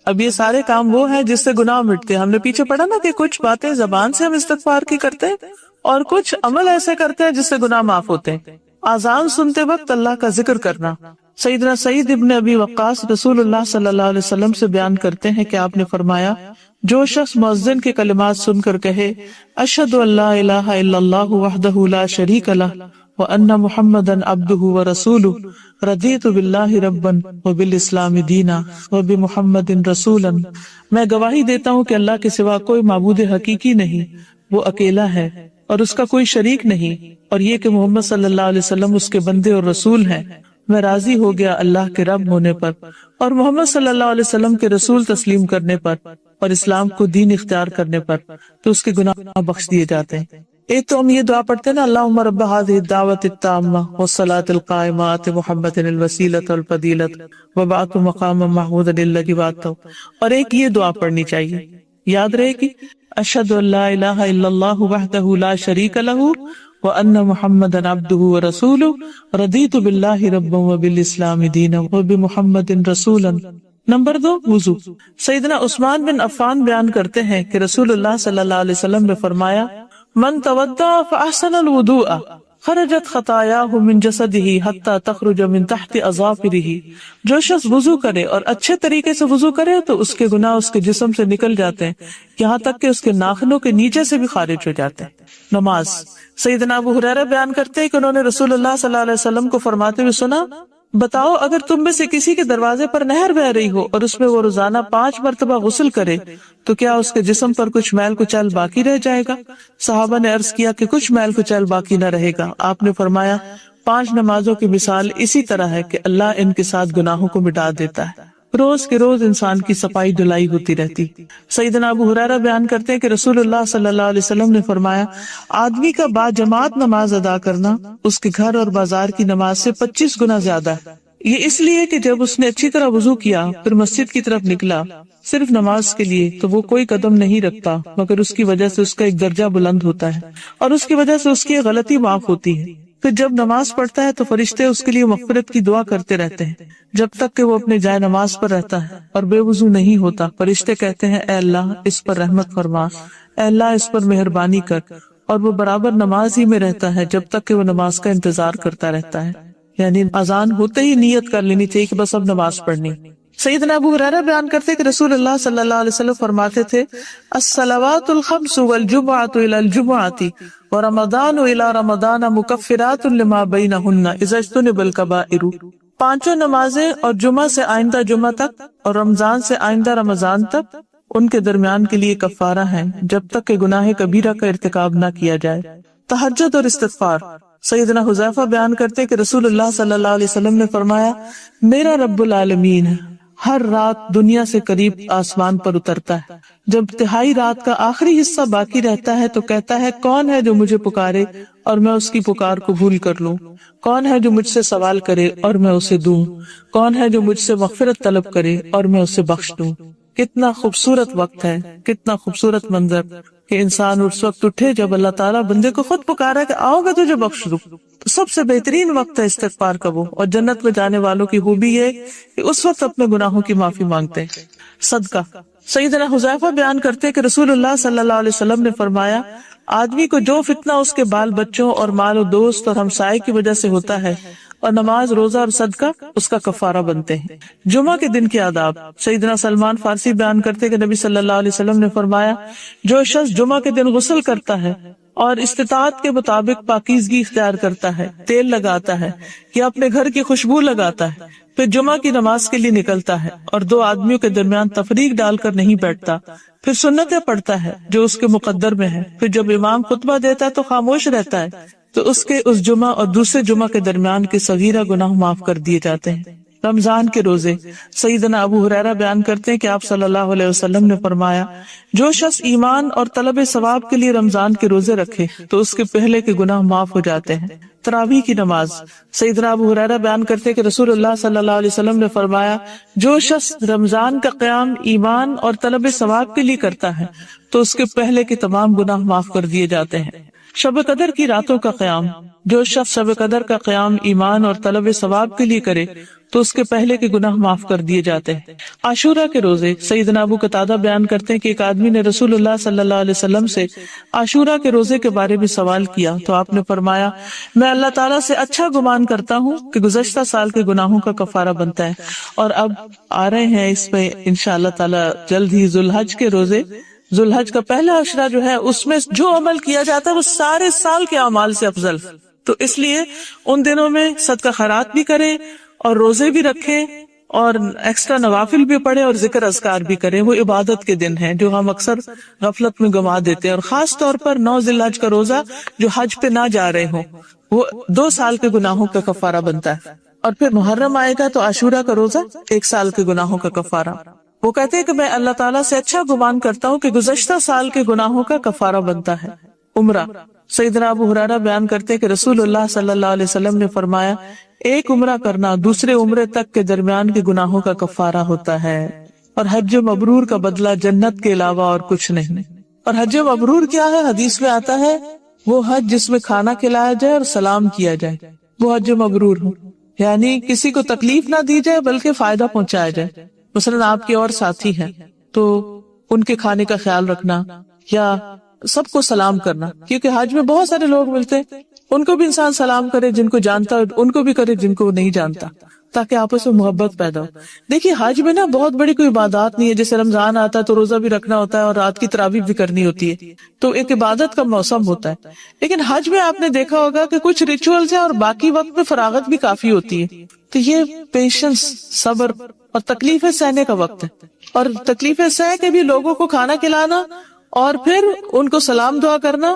S2: اب یہ سارے کام وہ ہیں جس سے گناہ مٹتے ہیں. ہم نے پیچھے پڑھا نا کہ کچھ باتیں زبان سے ہم استغفار کی کرتے ہیں اور کچھ عمل ایسے کرتے ہیں جس سے گناہ معاف ہوتے ہیں. آذان سنتے وقت اللہ کا ذکر کرنا. سیدنا سعید ابن ابی وقاص رسول اللہ صلی اللہ علیہ وسلم سے بیان کرتے ہیں کہ آپ نے فرمایا، جو شخص مؤذن کے کلمات سن کر کہے اشہد ان لا الہ الا اللہ وحدہ لا شریک لہ وان محمدا عبدہ ورسولہ رضیت باللہ ربا وبالاسلام دینا وبمحمد رسولا. میں گواہی دیتا ہوں کہ اللہ کے سوا کوئی معبود حقیقی نہیں، وہ اکیلا ہے اور اس کا کوئی شریک نہیں، اور یہ کہ محمد صلی اللہ علیہ وسلم اس کے بندے اور رسول ہیں. میں راضی ہو گیا اللہ کے رب ہونے پر اور محمد صلی اللہ علیہ وسلم کے رسول تسلیم کرنے پر اور اسلام کو دین اختیار کرنے پر، تو اس کے گناہ بخش دیے جاتے ہیں. ایک تو ہم یہ دعا پڑھتے ہیں نا، اللہم رب هذه الدعوة التامة والصلاة القائمة آت محمد الوسیلۃ والفضیلۃ وبعثہ مقاما محمودا الذی وعدتہ. اور ایک یہ دعا پڑھنی چاہیے، یاد رہے گی، اشہد ان لا الہ الا اللہ وحدہ لا شریک لہ وان محمدا عبدہ ورسولہ رضیت باللہ ربا وبالاسلام دینا وبمحمد رسولا. نمبر 2، وضو. سیدنا عثمان بن عفان بیان کرتے ہیں کہ رسول اللہ صلی اللہ علیہ وسلم نے فرمایا، من توضأ فاحسن الوضوء خرجت خطاياه من جسده حتى تخرج من تحت اظافره. جو شخص وضو کرے اور اچھے طریقے سے وضو کرے تو اس کے گناہ اس کے جسم سے نکل جاتے ہیں یہاں تک کہ اس کے ناخنوں کے نیچے سے بھی خارج ہو جاتے ہیں. نماز. سیدنا ابو ہریرہ بیان کرتے ہیں کہ انہوں نے رسول اللہ صلی اللہ علیہ وسلم کو فرماتے ہوئے سنا، بتاؤ اگر تم میں سے کسی کے دروازے پر نہر بہ رہی ہو اور اس میں وہ روزانہ 5 مرتبہ غسل کرے تو کیا اس کے جسم پر کچھ میل کچیل باقی رہ جائے گا؟ صحابہ نے عرض کیا کہ کچھ میل کچیل باقی نہ رہے گا. آپ نے فرمایا 5 نمازوں کی مثال اسی طرح ہے کہ اللہ ان کے ساتھ گناہوں کو مٹا دیتا ہے. روز کے روز انسان کی صفائی دھلائی ہوتی رہتی. سیدنا ابو ہریرہ بیان کرتے ہیں کہ رسول اللہ صلی اللہ علیہ وسلم نے فرمایا، آدمی کا با جماعت نماز ادا کرنا اس کے گھر اور بازار کی نماز سے 25 گنا زیادہ ہے. یہ اس لیے کہ جب اس نے اچھی طرح وضو کیا پھر مسجد کی طرف نکلا صرف نماز کے لیے تو وہ کوئی قدم نہیں رکھتا مگر اس کی وجہ سے اس کا ایک درجہ بلند ہوتا ہے اور اس کی وجہ سے اس کی غلطی معاف ہوتی ہے۔ پھر جب نماز پڑھتا ہے تو فرشتے اس کے لیے مغفرت کی دعا کرتے رہتے ہیں جب تک کہ وہ اپنے جائے نماز پر رہتا ہے اور بے وضو نہیں ہوتا۔ فرشتے کہتے ہیں اے اللہ اس پر رحمت فرما، اے اللہ اس پر مہربانی کر، اور وہ برابر نماز ہی میں رہتا ہے جب تک کہ وہ نماز کا انتظار کرتا رہتا ہے، یعنی اذان ہوتے ہی نیت کر لینی چاہیے کہ بس اب نماز پڑھنی۔ سیدنا ابو ہریرہ بیان کرتے کہ رسول اللہ صلی اللہ علیہ وسلم فرماتے تھے الصلوات الخمس والجمعۃ الی الجمعۃ ورمضان الی رمضان مکفرات لما بینہن اذا اجتنب الکبائر۔ پانچوں نمازیں اور جمعہ سے آئندہ جمعہ تک اور رمضان سے آئندہ رمضان تک ان کے درمیان کے لیے کفارہ ہیں جب تک کہ گناہ کبیرہ کا ارتکاب نہ کیا جائے۔ تہجد اور استغفار۔ سیدنا حذیفہ بیان کرتے کہ رسول اللہ صلی اللہ علیہ وسلم نے فرمایا میرا رب العالمین ہر رات دنیا سے قریب آسمان پر اترتا ہے، جب تہائی رات کا آخری حصہ باقی رہتا ہے تو کہتا ہے کون ہے جو مجھے پکارے اور میں اس کی پکار قبول کر لوں، کون ہے جو مجھ سے سوال کرے اور میں اسے دوں، کون ہے جو مجھ سے مغفرت طلب کرے اور میں اسے بخش دوں۔ کتنا خوبصورت وقت ہے، کتنا خوبصورت منظر کہ انسان اس وقت اٹھے جب اللہ تعالیٰ بندے کو خود پکارا کہ آؤ گا تجھے بخش دوں۔ تو سب سے بہترین وقت ہے استغفار کا وہ، اور جنت میں جانے والوں کی خوبی ہے کہ اس وقت اپنے گناہوں کی معافی مانگتے ہیں۔ صدقہ۔ سیدنا حذیفہ بیان کرتے کہ رسول اللہ صلی اللہ علیہ وسلم نے فرمایا آدمی کو جو فتنہ اس کے بال بچوں اور مال و دوست اور ہمسائے کی وجہ سے ہوتا ہے اور نماز روزہ اور صدقہ اس کا کفارہ بنتے ہیں۔ جمعہ کے دن کے آداب۔ سیدنا سلمان فارسی بیان کرتے کہ نبی صلی اللہ علیہ وسلم نے فرمایا جو شخص جمعہ کے دن غسل کرتا ہے اور استطاعت کے مطابق پاکیزگی اختیار کرتا ہے، تیل لگاتا ہے یا اپنے گھر کی خوشبو لگاتا ہے، پھر جمعہ کی نماز کے لیے نکلتا ہے اور دو آدمیوں کے درمیان تفریق ڈال کر نہیں بیٹھتا، پھر سنتیں پڑھتا ہے جو اس کے مقدر میں ہے، پھر جب امام خطبہ دیتا ہے تو خاموش رہتا ہے، تو اس کے اس جمعہ اور دوسرے جمعہ کے درمیان کے صغیرہ گناہ معاف کر دیے جاتے ہیں۔ رمضان کے روزے۔ سیدنا ابو ہریرہ بیان کرتے ہیں کہ آپ صلی اللہ علیہ وسلم نے فرمایا جو شخص ایمان اور طلب ثواب کے لیے رمضان کے روزے رکھے تو اس کے پہلے کے گناہ معاف ہو جاتے ہیں۔ تراویح کی نماز۔ سیدنا ابو ہریرہ بیان کرتے ہیں کہ رسول اللہ صلی اللہ علیہ وسلم نے فرمایا جو شخص رمضان کا قیام ایمان اور طلب ثواب کے لیے کرتا ہے تو اس کے پہلے کے تمام گناہ معاف کر دیے جاتے ہیں۔ شب قدر کی راتوں کا قیام۔ جو شخص شب قدر کا قیام ایمان اور طلب ثواب کے لیے کرے تو اس کے پہلے کے گناہ معاف کر دیے جاتے ہیں۔ عاشورہ کے روزے۔ سیدنا ابو قتادہ بیان کرتے ہیں کہ ایک آدمی نے رسول اللہ صلی اللہ علیہ وسلم سے عاشورہ کے روزے کے بارے میں سوال کیا تو آپ نے فرمایا میں اللہ تعالیٰ سے اچھا گمان کرتا ہوں کہ گزشتہ سال کے گناہوں کا کفارہ بنتا ہے، اور اب آ رہے ہیں اس میں انشاءاللہ تعالیٰ جلد ہی ذوالحج کے روزے۔ ذوالحج کا پہلا عشرہ جو ہے اس میں جو عمل کیا جاتا ہے وہ سارے سال کے اعمال سے افضل، تو اس لیے ان دنوں میں صدقہ خیرات بھی کریں اور روزے بھی رکھیں اور ایکسٹرا نوافل بھی پڑھیں اور ذکر اذکار بھی کریں۔ وہ عبادت کے دن ہیں جو ہم اکثر غفلت میں گنوا دیتے ہیں، اور خاص طور پر 9 ذی الحج کا روزہ جو حج پہ نہ جا رہے ہوں وہ 2 سال کے گناہوں کا کفارہ بنتا ہے، اور پھر محرم آئے گا تو عاشورہ کا روزہ 1 سال کے گناہوں کا کفارہ۔ وہ کہتے ہیں کہ میں اللہ تعالیٰ سے اچھا گمان کرتا ہوں کہ گزشتہ سال کے گناہوں کا کفارہ بنتا ہے۔ عمرہ۔ سیدنا ابو ہریرہ بیان کرتے کہ رسول اللہ صلی اللہ علیہ وسلم نے فرمایا ایک عمرہ کرنا دوسرے عمرے تک کے درمیان کے گناہوں کا کفارہ ہوتا ہے، اور حج مبرور کا بدلہ جنت کے علاوہ اور کچھ نہیں۔ اور حج مبرور کیا ہے؟ حدیث میں آتا ہے وہ حج جس میں کھانا کھلایا جائے اور سلام کیا جائے، وہ حج مبرور ہو، یعنی کسی کو تکلیف نہ دی جائے بلکہ فائدہ پہنچایا جائے۔ مثلا آپ کے اور ساتھی ہیں تو ان کے کھانے کا خیال رکھنا یا سب کو سلام کرنا، کیونکہ حج میں بہت سارے لوگ ملتے ہیں، ان کو بھی انسان سلام کرے، جن کو جانتا ہے ان کو بھی کرے جن کو نہیں جانتا، تاکہ آپس میں محبت پیدا ہو۔ دیکھیے حج میں نا بہت بڑی کوئی عبادات نہیں ہے، جیسے رمضان آتا ہے تو روزہ بھی رکھنا ہوتا ہے اور رات کی تراویح بھی کرنی ہوتی ہے، تو ایک عبادت کا موسم ہوتا ہے۔ لیکن حج میں آپ نے دیکھا ہوگا کہ کچھ ریچولز ہیں اور باقی وقت میں فراغت بھی کافی ہوتی ہے، تو یہ پیشنس، صبر اور تکلیفیں سہنے کا وقت ہے، اور تکلیفیں سہ کے بھی لوگوں کو کھانا کھلانا اور پھر ان کو سلام دعا کرنا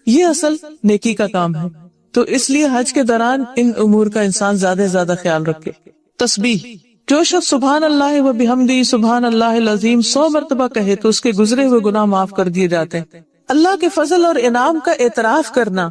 S2: یہ اصل نیکی کا کام ہے۔ تو اس لیے حج کے دوران ان امور کا انسان زیادہ سے زیادہ خیال رکھے۔ تسبیح۔ جو شخص سبحان اللہ و بحمدہ سبحان اللہ العظیم 100 مرتبہ کہے تو اس کے گزرے ہوئے گناہ معاف کر دیے جاتے ہیں۔ اللہ کے فضل اور انعام کا اعتراف کرنا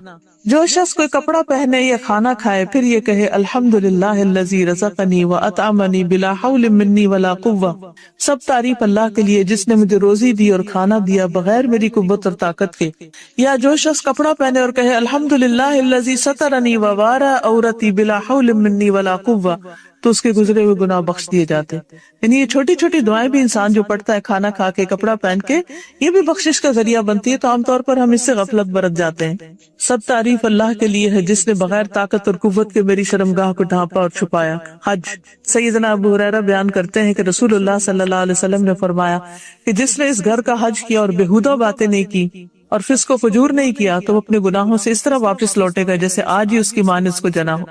S2: جو شخص کوئی کپڑا پہنے یا کھانا کھائے پھر یہ کہے الحمدللہ الذی رزقنی واطعمنی بلا حول منی ولا قوہ، سب تعریف اللہ کے لیے جس نے مجھے روزی دی اور کھانا دیا بغیر میری قوت اور طاقت کے۔ یا جو شخص کپڑا پہنے اور کہے الحمدللہ الذی سترنی ووارى عورتی بلا حول منی ولا قوہ، تو اس کے گزرے ہوئے گناہ بخش دیے جاتے۔ یعنی یہ چھوٹی چھوٹی دعائیں بھی انسان جو پڑھتا ہے کھانا کھا کے کپڑا پہن کے، یہ بھی بخشش کا ذریعہ بنتی ہے، تو عام طور پر ہم اس سے غفلت برت جاتے ہیں۔ سب تعریف اللہ کے لیے ہے جس نے بغیر طاقت اور قوت کے میری شرمگاہ کو ڈھانپا اور چھپایا۔ حج۔ سیدنا ابو ہریرہ بیان کرتے ہیں کہ رسول اللہ صلی اللہ علیہ وسلم نے فرمایا کہ جس نے اس گھر کا حج کیا اور بےہودہ باتیں نہیں کی اور فسق و فجور نہیں کیا تو وہ اپنے گناہوں سے اس طرح واپس لوٹے گا جیسے آج ہی اس کی ماں نے اس کو جنا ہو۔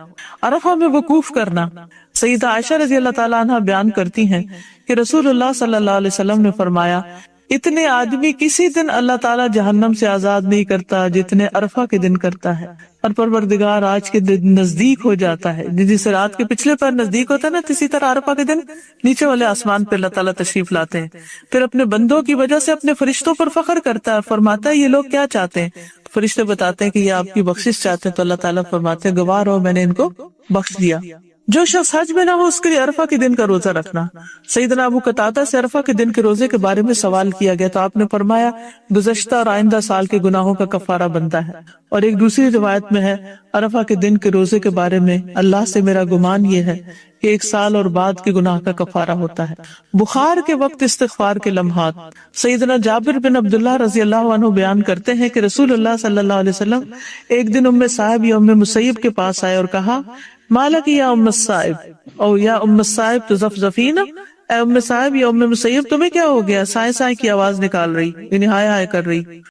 S2: عرفہ میں وقوف کرنا۔ سیدہ عائشہ رضی اللہ تعالیٰ عنہ بیان کرتی ہیں کہ رسول اللہ صلی اللہ علیہ وسلم نے فرمایا اتنے آدمی کسی دن اللہ تعالیٰ جہنم سے آزاد نہیں کرتا جتنے عرفہ کے دن کرتا ہے، اور پروردگار آج کے دن نزدیک ہو جاتا ہے، جیسے رات کے پچھلے پر نزدیک ہوتا ہے نا، اسی طرح عرفہ کے دن نیچے والے آسمان پہ اللہ تعالیٰ تشریف لاتے ہیں، پھر اپنے بندوں کی وجہ سے اپنے فرشتوں پر فخر کرتا ہے اور فرماتا ہے یہ لوگ کیا چاہتے ہیں؟ فرشتے بتاتے ہیں کہ یہ آپ کی بخشش چاہتے ہیں، تو اللہ تعالیٰ فرماتے ہیں گواہ رہو میں نے ان کو بخش دیا۔ جو شخص حج میں نہ ہو اس کے لیے عرفہ کے دن کا روزہ رکھنا۔ سیدنا ابو قتادہ سے عرفہ کے دن کے روزے کے بارے میں سوال کیا گیا تو آپ نے فرمایا گزشتہ اور آئندہ سال کے گناہوں کا کفارہ بنتا ہے، اور ایک دوسری روایت میں ہے عرفہ کے دن کے روزے کے بارے میں اللہ سے میرا گمان یہ ہے کہ ایک سال اور بعد کے گناہ کا کفارہ ہوتا ہے۔ بخار کے وقت استغفار کے لمحات۔ سیدنا جابر بن عبداللہ رضی اللہ عنہ بیان کرتے ہیں کہ رسول اللہ صلی اللہ علیہ وسلم ایک دن ام صائب یا ام مسیب کے پاس آئے اور کہا مالک یا ام الصائب او یا ام الصائب تزفزفین، اے ام صائب یا ام مسیب تمہیں کیا ہو گیا؟ سائے سائے کی آواز نکال رہی، یعنی ہائے ہائے کر رہی۔